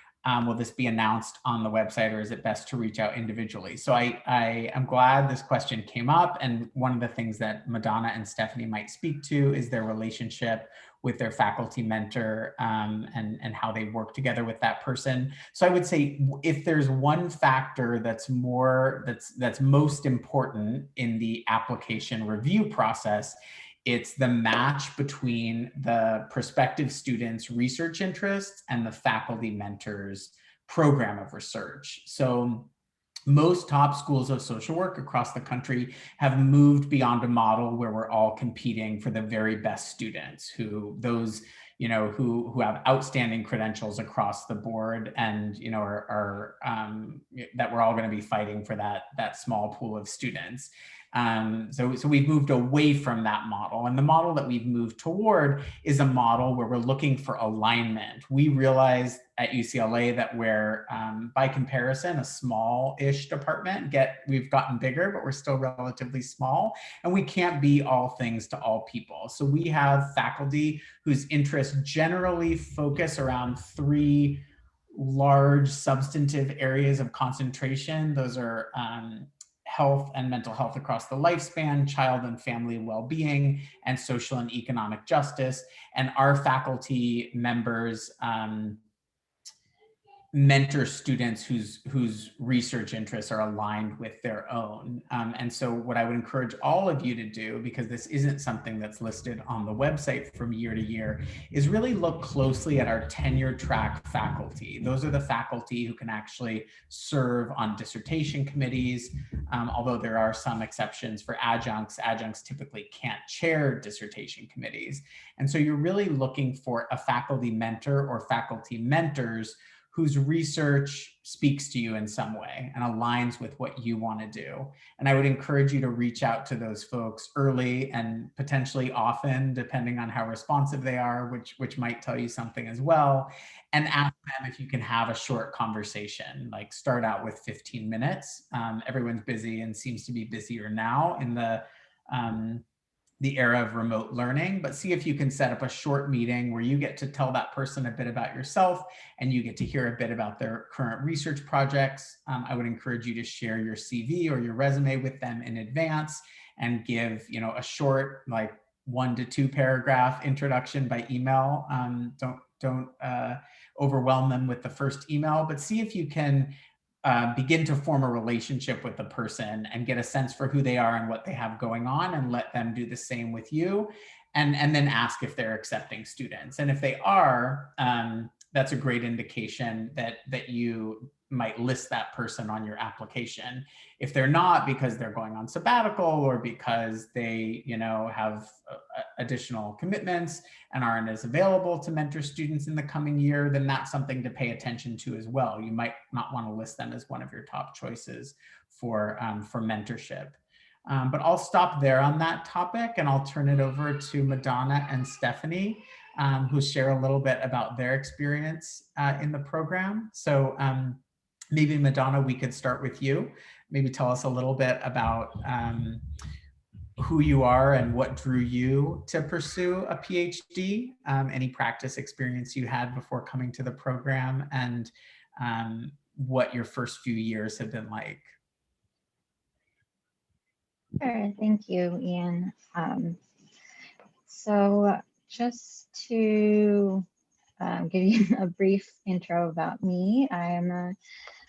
Will this be announced on the website, or is it best to reach out individually? So I am glad this question came up, and one of the things that Madonna and Stephanie might speak to is their relationship with their faculty mentor and how they work together with that person. So I would say if there's one factor that's most important in the application review process, it's the match between the prospective student's research interests and the faculty mentor's program of research. So most top schools of social work across the country have moved beyond a model where we're all competing for the very best students, who have outstanding credentials across the board, and are that we're all going to be fighting for that small pool of students. So we've moved away from that model. And the model that we've moved toward is a model where we're looking for alignment. We realize at UCLA that we're, by comparison, a small-ish department. We've gotten bigger, but we're still relatively small. And we can't be all things to all people. So we have faculty whose interests generally focus around 3 large substantive areas of concentration. Those are health and mental health across the lifespan, child and family well-being, and social and economic justice. And our faculty members mentor students whose research interests are aligned with their own. And so what I would encourage all of you to do, because this isn't something that's listed on the website from year to year, is really look closely at our tenure track faculty. Those are the faculty who can actually serve on dissertation committees, although there are some exceptions for adjuncts. Adjuncts typically can't chair dissertation committees. And so you're really looking for a faculty mentor or faculty mentors whose research speaks to you in some way and aligns with what you want to do. And I would encourage you to reach out to those folks early and potentially often, depending on how responsive they are, which might tell you something as well, and ask them if you can have a short conversation, like start out with 15 minutes. Everyone's busy and seems to be busier now in the era of remote learning, but see if you can set up a short meeting where you get to tell that person a bit about yourself and you get to hear a bit about their current research projects. I would encourage you to share your CV or your resume with them in advance and give, a short, like 1 to 2 paragraph introduction by email. Don't overwhelm them with the first email, but see if you can begin to form a relationship with the person and get a sense for who they are and what they have going on, and let them do the same with you. And then ask if they're accepting students. And if they are, that's a great indication that you might list that person on your application. If they're not, because they're going on sabbatical or because they, have additional commitments and aren't as available to mentor students in the coming year, then that's something to pay attention to as well. You might not want to list them as one of your top choices for mentorship. But I'll stop there on that topic, and I'll turn it over to Madonna and Stephanie, who share a little bit about their experience in the program. So maybe Madonna, we could start with you. Maybe tell us a little bit about who you are and what drew you to pursue a PhD, any practice experience you had before coming to the program, and what your first few years have been like. Sure, thank you, Ian. So just to give you a brief intro about me, I am a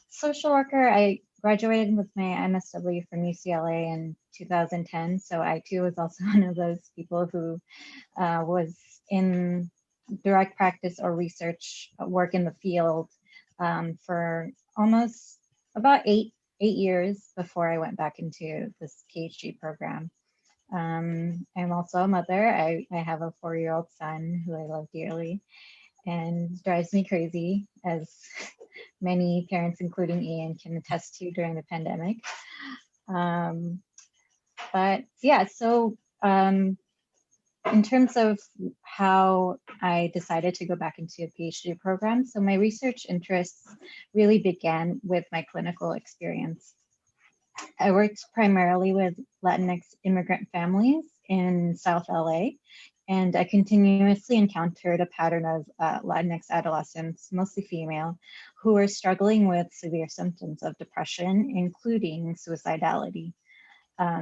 social worker. I graduated with my MSW from UCLA in 2010. So I too was also one of those people who was in direct practice or research work in the field for almost about eight years before I went back into this PhD program. I'm also a mother. I have a 4-year-old son who I love dearly and drives me crazy, as many parents, including Ian, can attest to during the pandemic. But yeah, so in terms of how I decided to go back into a PhD program, so my research interests really began with my clinical experience. I worked primarily with Latinx immigrant families in South LA, and I continuously encountered a pattern of Latinx adolescents, mostly female, who were struggling with severe symptoms of depression, including suicidality.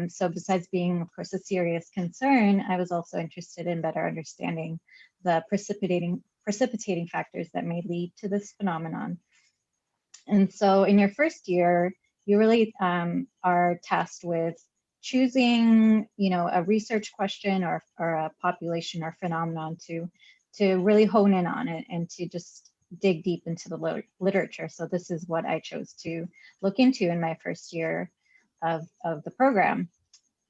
So besides being, of course, a serious concern, I was also interested in better understanding the precipitating factors that may lead to this phenomenon. And so in your first year, you really are tasked with choosing, a research question or a population or phenomenon to really hone in on it and to just dig deep into the literature. So this is what I chose to look into in my first year of the program.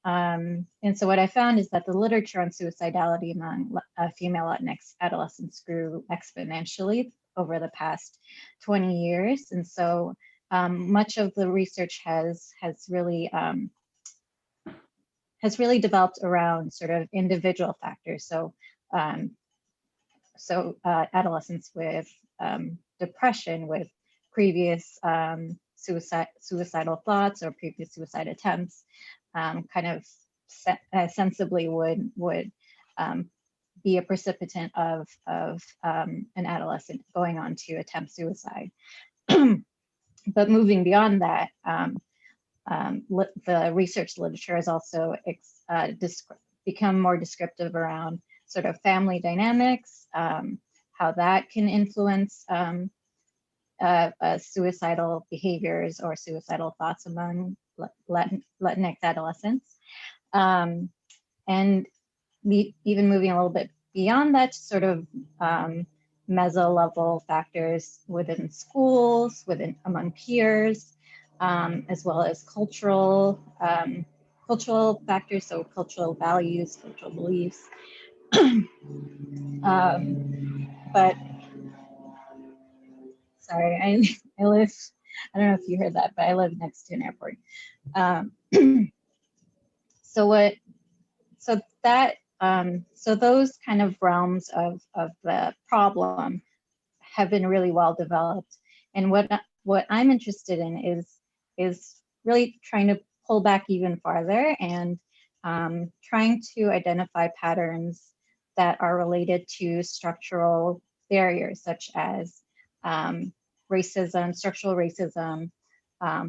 And so what I found is that the literature on suicidality among female Latinx adolescents grew exponentially over the past 20 years. And so much of the research has really has really developed around sort of individual factors. So adolescents with depression, with previous suicidal thoughts or previous suicide attempts, kind of sensibly would be a precipitant of an adolescent going on to attempt suicide. But moving beyond that, the research literature has also become more descriptive around sort of family dynamics, how that can influence suicidal behaviors or suicidal thoughts among Latinx adolescents. And even moving a little bit beyond that, sort of meso-level factors within schools, among peers, as well as cultural factors, so cultural values, cultural beliefs. But sorry, I live, I don't know if you heard that, but I live next to an airport. So those kind of realms of the problem have been really well developed. And what I'm interested in is really trying to pull back even farther and trying to identify patterns that are related to structural barriers, such as racism, structural racism,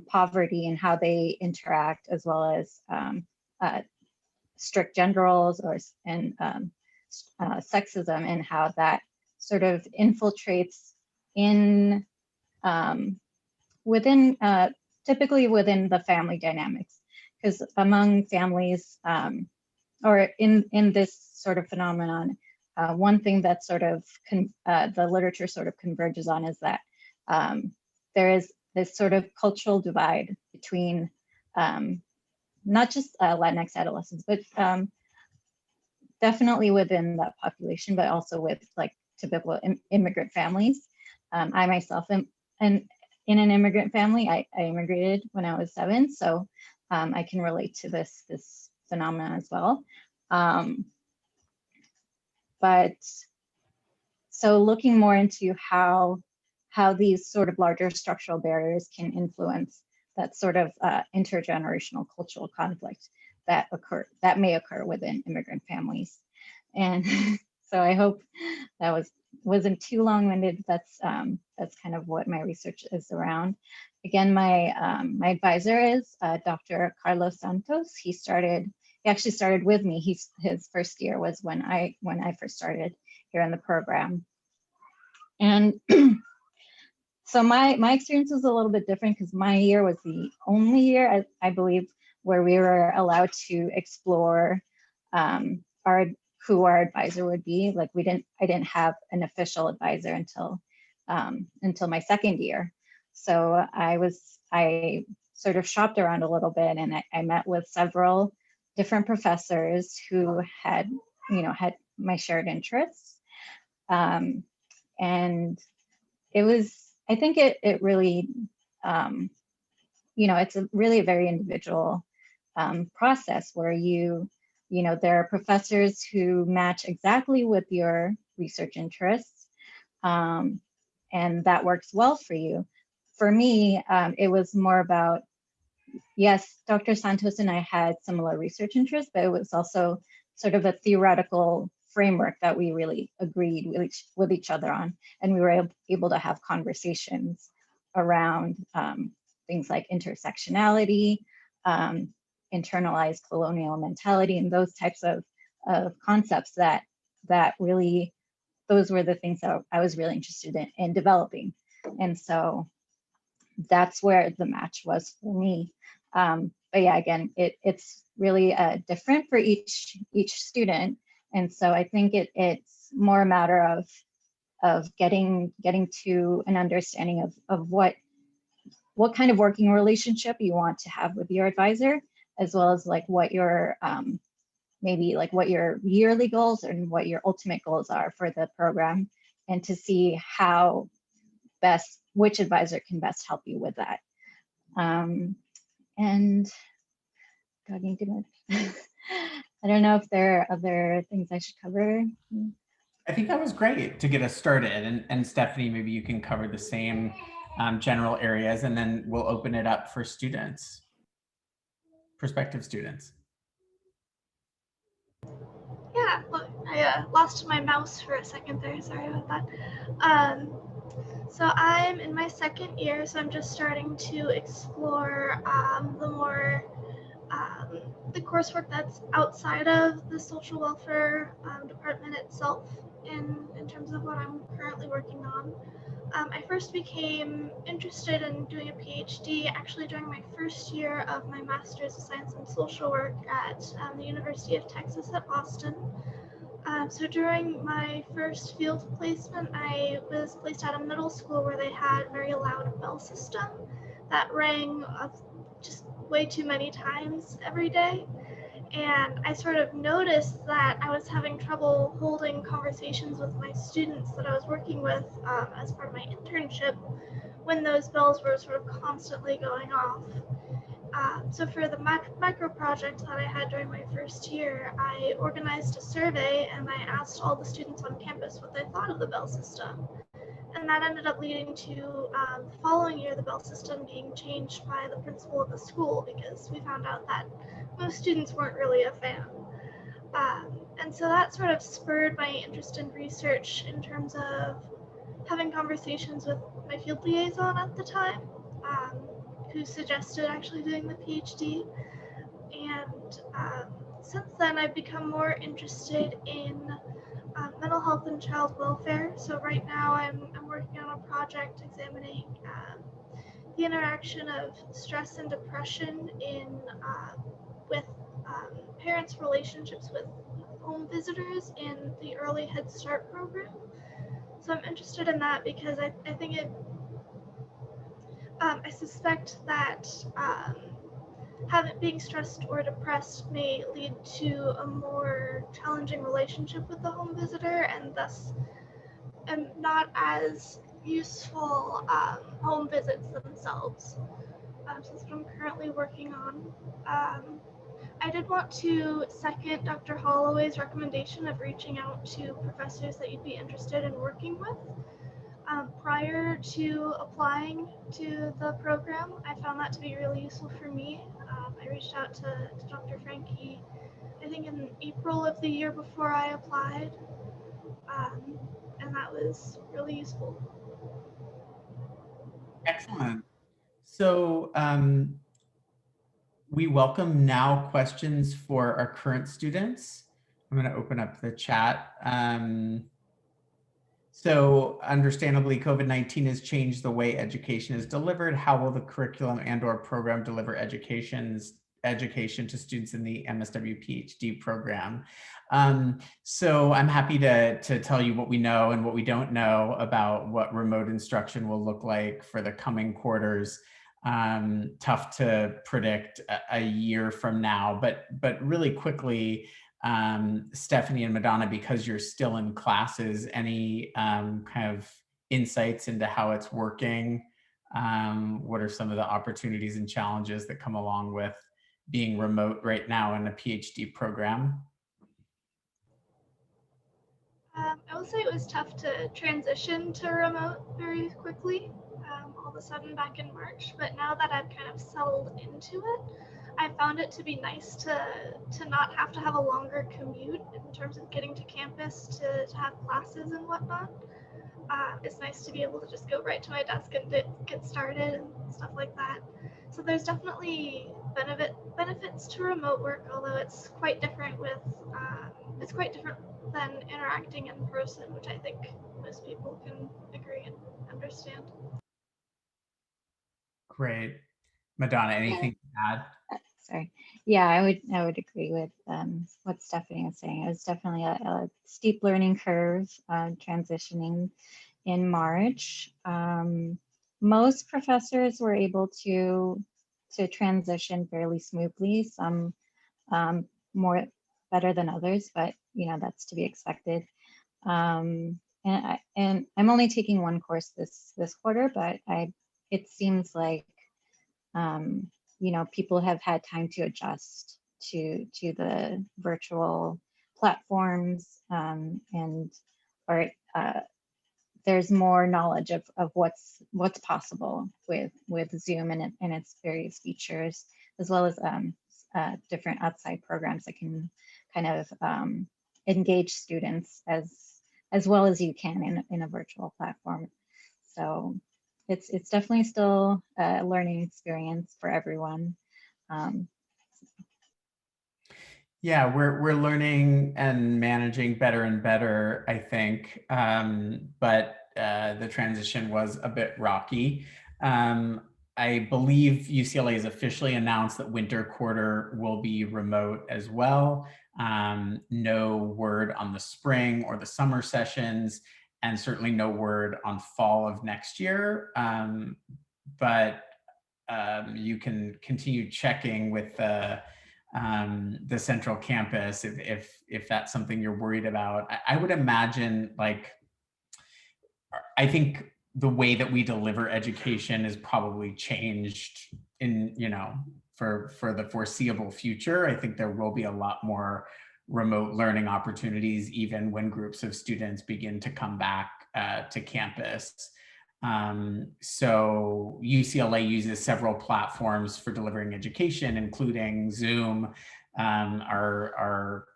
poverty, and how they interact, as well as strict gender roles and sexism, and how that sort of infiltrates in typically within the family dynamics, because among families or in this sort of phenomenon, one thing that sort of the literature sort of converges on is that there is this sort of cultural divide between not just Latinx adolescents, but definitely within that population, but also with like typical immigrant families. I myself am in an immigrant family. I immigrated when I was 7, so I can relate to this phenomenon as well. But so looking more into how these sort of larger structural barriers can influence that sort of intergenerational cultural conflict that may occur within immigrant families. And so I hope that wasn't too long-winded. That's kind of what my research is around. Again, my advisor is Dr. Carlos Santos. He actually started with me. His first year was when I first started here in the program. And so my experience was a little bit different, because my year was the only year, I believe, where we were allowed to explore who our advisor would be. Like I didn't have an official advisor until my second year. So I sort of shopped around a little bit, and I met with several different professors who had my shared interests. And it was, I think it really, it's really a very individual process where there are professors who match exactly with your research interests, and that works well for you. For me, it was more about, yes, Dr. Santos and I had similar research interests, but it was also sort of a theoretical framework that we really agreed with each other on, and we were able to have conversations around things like intersectionality, internalized colonial mentality, and those types of concepts that really, those were the things that I was really interested in developing. And so that's where the match was for me. But yeah, again, it's really different for each student. And so I think it's more a matter of getting to an understanding of what kind of working relationship you want to have with your advisor, as well as like what your maybe like what your yearly goals and what your ultimate goals are for the program, and to see how which advisor can best help you with that. And I don't know if there are other things I should cover. I think that was great to get us started. And Stephanie, maybe you can cover the same general areas, and then we'll open it up for students, prospective students. Yeah, look, I lost my mouse for a second there. Sorry about that. So I'm in my second year, so I'm just starting to explore the coursework that's outside of the social welfare department itself in terms of what I'm currently working on. I first became interested in doing a PhD actually during my first year of my Master's of Science in Social Work at the University of Texas at Austin. So during my first field placement, I was placed at a middle school where they had a very loud bell system that rang just way too many times every day. And I sort of noticed that I was having trouble holding conversations with my students that I was working with as part of my internship when those bells were sort of constantly going off. So for the micro project that I had during my first year, I organized a survey and I asked all the students on campus what they thought of the bell system. And that ended up leading to the following year, the bell system being changed by the principal of the school because we found out that most students weren't really a fan. And so that sort of spurred my interest in research in terms of having conversations with my field liaison at the time, who suggested actually doing the PhD. And since then, I've become more interested in mental health and child welfare. So right now, I'm working on a project examining the interaction of stress and depression with parents' relationships with home visitors in the early Head Start program. So I'm interested in that because I think I suspect that being stressed or depressed may lead to a more challenging relationship with the home visitor and thus not as useful home visits themselves. So that's what I'm currently working on. I did want to second Dr. Holloway's recommendation of reaching out to professors that you'd be interested in working with. Prior to applying to the program, I found that to be really useful for me. I reached out to Dr. Frankie, I think in April of the year before I applied, and that was really useful. Excellent. So we welcome now questions for our current students. I'm going to open up the chat. So understandably, COVID-19 has changed the way education is delivered. How will the curriculum and/or program deliver education to students in the MSW PhD program? So I'm happy to tell you what we know and what we don't know about what remote instruction will look like for the coming quarters. Tough to predict a year from now, but really quickly, Stephanie and Madonna, because you're still in classes, any kind of insights into how it's working? What are some of the opportunities and challenges that come along with being remote right now in a PhD program? I will say it was tough to transition to remote very quickly, all of a sudden back in March, but now that I've kind of settled into it, I found it to be nice to not have to have a longer commute in terms of getting to campus to have classes and whatnot. It's nice to be able to just go right to my desk and get started and stuff like that. So there's definitely benefits to remote work, although it's quite different than interacting in person, which I think most people can agree and understand. Great. Madonna, anything to add? Sorry. Yeah, I would agree with what Stephanie was saying. It was definitely a steep learning curve transitioning in March. Most professors were able to transition fairly smoothly. Some more better than others, but that's to be expected. And I'm only taking one course this quarter, but it seems like people have had time to adjust to the virtual platforms, and or there's more knowledge of what's possible with Zoom and its various features, as well as different outside programs that can kind of engage students as well as you can in a virtual platform. So it's definitely still a learning experience for everyone. Yeah, we're learning and managing better and better, I think. But the transition was a bit rocky. I believe UCLA has officially announced that winter quarter will be remote as well. No word on the spring or the summer sessions, and certainly no word on fall of next year. But you can continue checking with the central campus if that's something you're worried about. I would imagine, like, I think the way that we deliver education is probably changed in, for the foreseeable future. I think there will be a lot more remote learning opportunities, even when groups of students begin to come back to campus. So UCLA uses several platforms for delivering education, including Zoom, our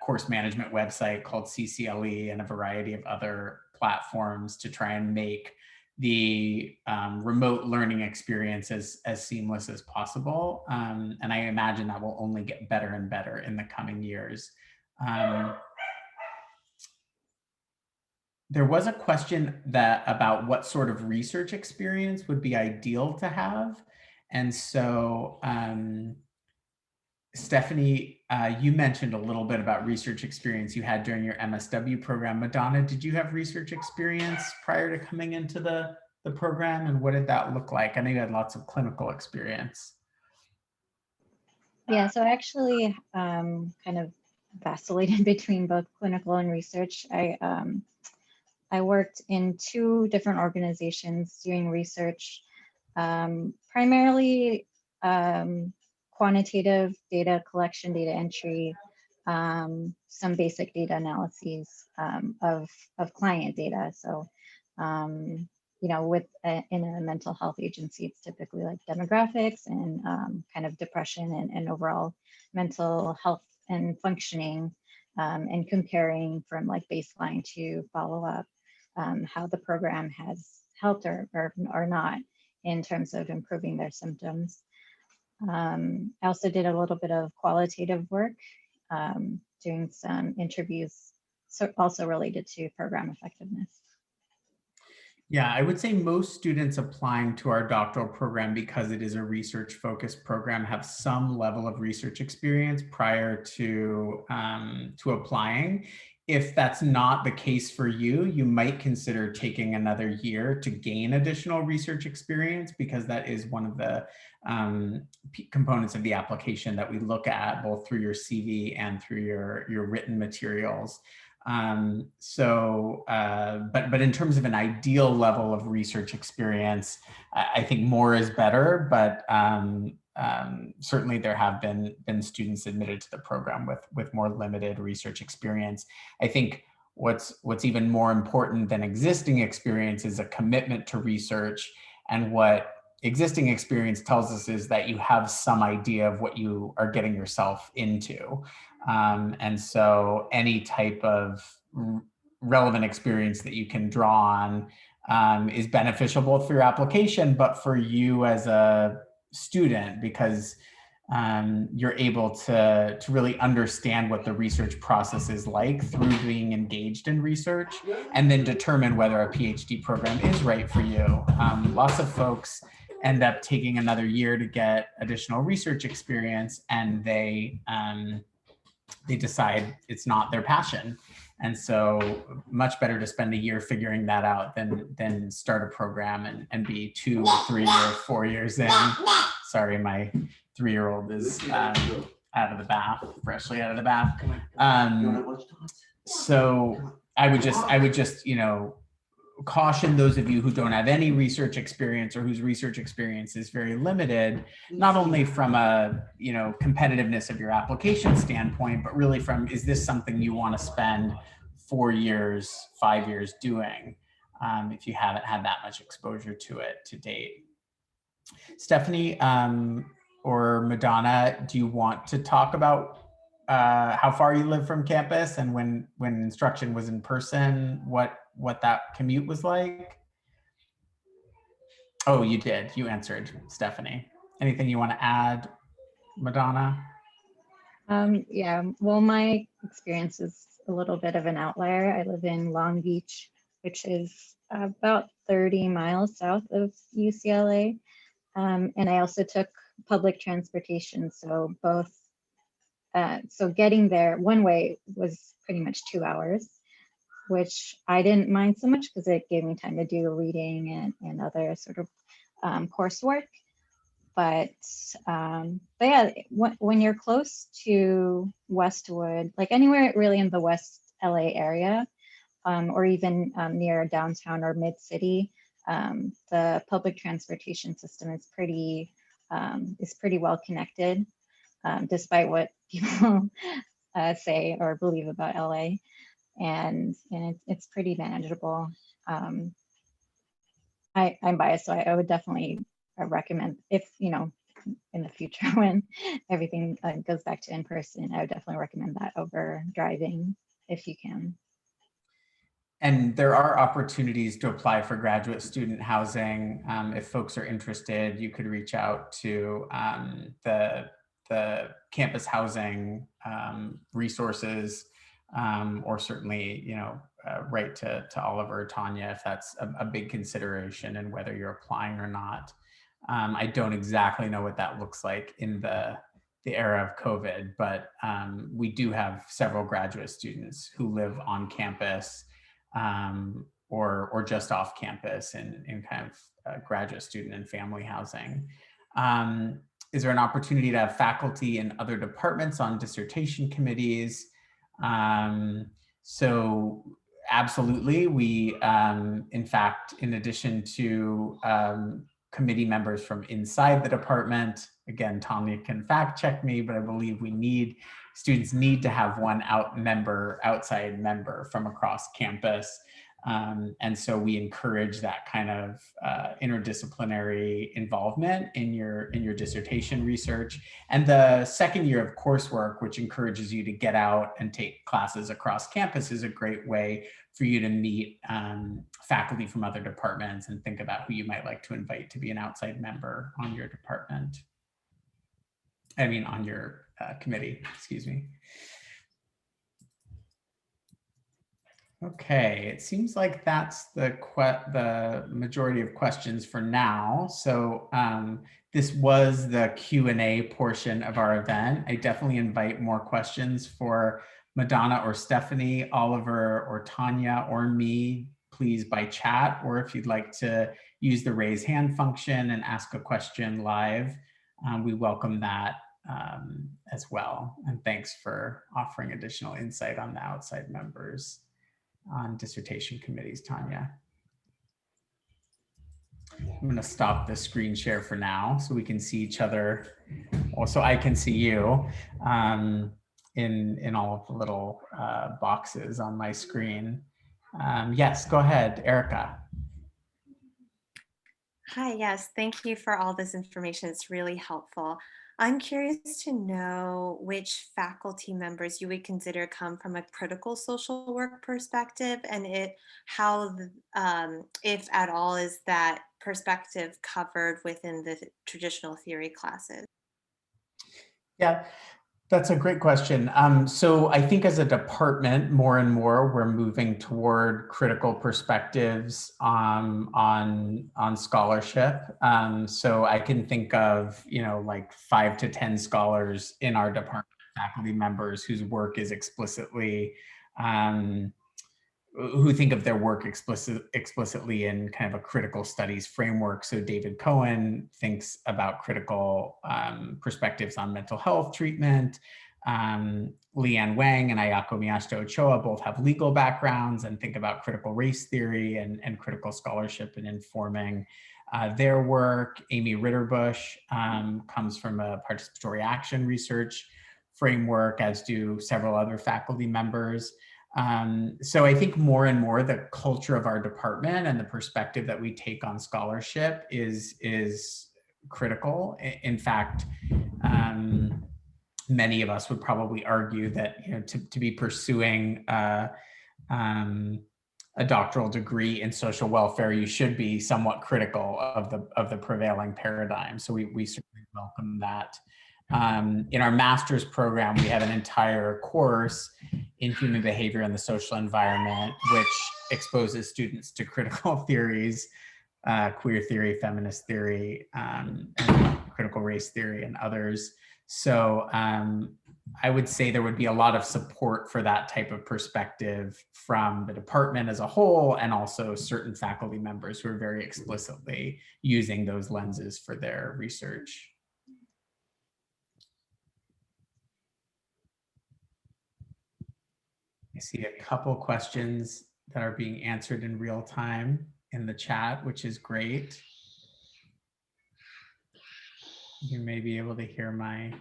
course management website called CCLE, and a variety of other platforms to try and make the remote learning experience as seamless as possible. And I imagine that will only get better and better in the coming years. There was a question about what sort of research experience would be ideal to have. And so, Stephanie, you mentioned a little bit about research experience you had during your MSW program. Madonna, did you have research experience prior to coming into the program, and what did that look like? I know you had lots of clinical experience. Yeah, so I actually kind of vacillated between both clinical and research. I worked in 2 different organizations doing research, primarily quantitative data collection, data entry, some basic data analyses of client data. So, in a mental health agency, it's typically like demographics and kind of depression and overall mental health and functioning, and comparing from like baseline to follow up, how the program has helped or not in terms of improving their symptoms. I also did a little bit of qualitative work, doing some interviews, so also related to program effectiveness. Yeah, I would say most students applying to our doctoral program, because it is a research-focused program, have some level of research experience prior to applying. If that's not the case for you, you might consider taking another year to gain additional research experience, because that is one of the components of the application that we look at, both through your CV and through your written materials. But in terms of an ideal level of research experience, I think more is better, but certainly there have been students admitted to the program with more limited research experience. I think what's even more important than existing experience is a commitment to research, and what existing experience tells us is that you have some idea of what you are getting yourself into. And so any type of relevant experience that you can draw on is beneficial both for your application, but for you as a student, because you're able to really understand what the research process is like through being engaged in research, and then determine whether a PhD program is right for you. Lots of folks end up taking another year to get additional research experience, and they decide it's not their passion. And so much better to spend a year figuring that out than start a program and be 2, 3, or 4 years in. Sorry, my 3-year-old is out of the bath, freshly out of the bath. So I would just, caution those of you who don't have any research experience or whose research experience is very limited, not only from a competitiveness of your application standpoint, but really from, is this something you want to spend 4 years, 5 years doing, if you haven't had that much exposure to it to date. Stephanie or Madonna, do you want to talk about how far you live from campus and when instruction was in person, what that commute was like? Oh, you did. You answered, Stephanie. Anything you want to add, Madonna? Yeah, well, my experience is a little bit of an outlier. I live in Long Beach, which is about 30 miles south of UCLA. And I also took public transportation. So so getting there one way was pretty much 2 hours, which I didn't mind so much because it gave me time to do reading and other sort of coursework. But yeah, when you're close to Westwood, like anywhere really in the West LA area, or even near downtown or mid-city, the public transportation system is pretty well connected, despite what people say or believe about LA, and it's pretty manageable. I'm biased, so I would definitely recommend, if in the future when everything goes back to in person, I would definitely recommend that over driving if you can. And there are opportunities to apply for graduate student housing. If folks are interested, you could reach out to the campus housing resources, or certainly, write to Oliver or Tanya if that's a big consideration and whether you're applying or not. I don't exactly know what that looks like in the era of COVID, but we do have several graduate students who live on campus or just off campus in kind of graduate student and family housing. Is there an opportunity to have faculty in other departments on dissertation committees? So absolutely, we, in fact, in addition to committee members from inside the department, again, Tanya can fact check me, but I believe students need to have one outside member from across campus. And so we encourage that kind of interdisciplinary involvement in your dissertation research. And the second year of coursework, which encourages you to get out and take classes across campus, is a great way for you to meet faculty from other departments and think about who you might like to invite to be an outside member on your department. I mean, on your committee, excuse me. Okay, it seems like that's the majority of questions for now. So this was the Q&A portion of our event. I definitely invite more questions for Madonna or Stephanie, Oliver or Tanya or me, please by chat, or if you'd like to use the raise hand function and ask a question live, we welcome that as well. And thanks for offering additional insight on the outside members on dissertation committees, Tanya. I'm going to stop the screen share for now so we can see each other. Also, I can see you in all of the little boxes on my screen. Yes, go ahead, Erica. Hi, yes, thank you for all this information. It's really helpful. I'm curious to know which faculty members you would consider come from a critical social work perspective, and how, if at all, is that perspective covered within the traditional theory classes? Yeah, that's a great question. So I think as a department, more and more, we're moving toward critical perspectives on scholarship. So I can think of, like 5 to 10 scholars in our department, faculty members whose work is explicitly, who think of their work explicitly in kind of a critical studies framework. So David Cohen thinks about critical perspectives on mental health treatment. Leanne Wang and Ayako Miyashita Ochoa both have legal backgrounds and think about critical race theory and critical scholarship in informing their work. Amy Ritterbush comes from a participatory action research framework, as do several other faculty members. So I think more and more the culture of our department and the perspective that we take on scholarship is critical. In fact, many of us would probably argue that, you know, to be pursuing a doctoral degree in social welfare, you should be somewhat critical of the prevailing paradigm. So we certainly welcome that. In our master's program, we have an entire course in human behavior and the social environment, which exposes students to critical theories, queer theory, feminist theory, and critical race theory, and others. So I would say there would be a lot of support for that type of perspective from the department as a whole, and also certain faculty members who are very explicitly using those lenses for their research. I see a couple questions that are being answered in real time in the chat, which is great. You may be able to hear my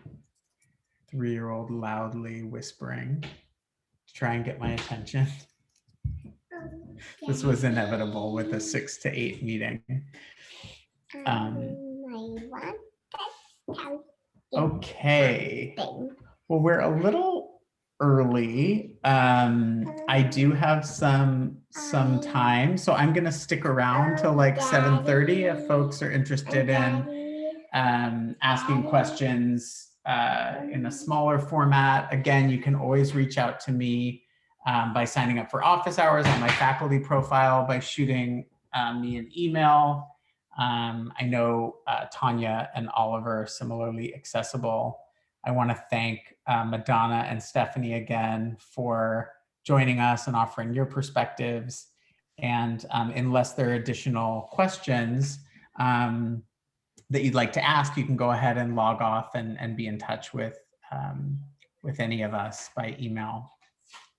3-year-old loudly whispering to try and get my attention. This was inevitable with a 6 to 8 meeting. Okay. Well, we're a little early. I do have some time, so I'm gonna stick around till like 7:30 if folks are interested in asking questions in a smaller format. Again, you can always reach out to me by signing up for office hours on my faculty profile, by shooting me an email. I know Tanya and Oliver are similarly accessible. I want to thank Madonna and Stephanie again for joining us and offering your perspectives. And unless there are additional questions that you'd like to ask, you can go ahead and log off and be in touch with any of us by email.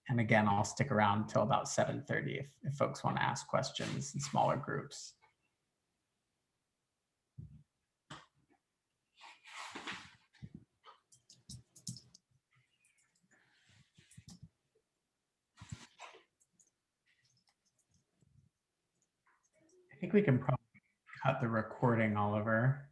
And again, I'll stick around till about 7:30 if folks want to ask questions in smaller groups. I think we can probably cut the recording, Oliver.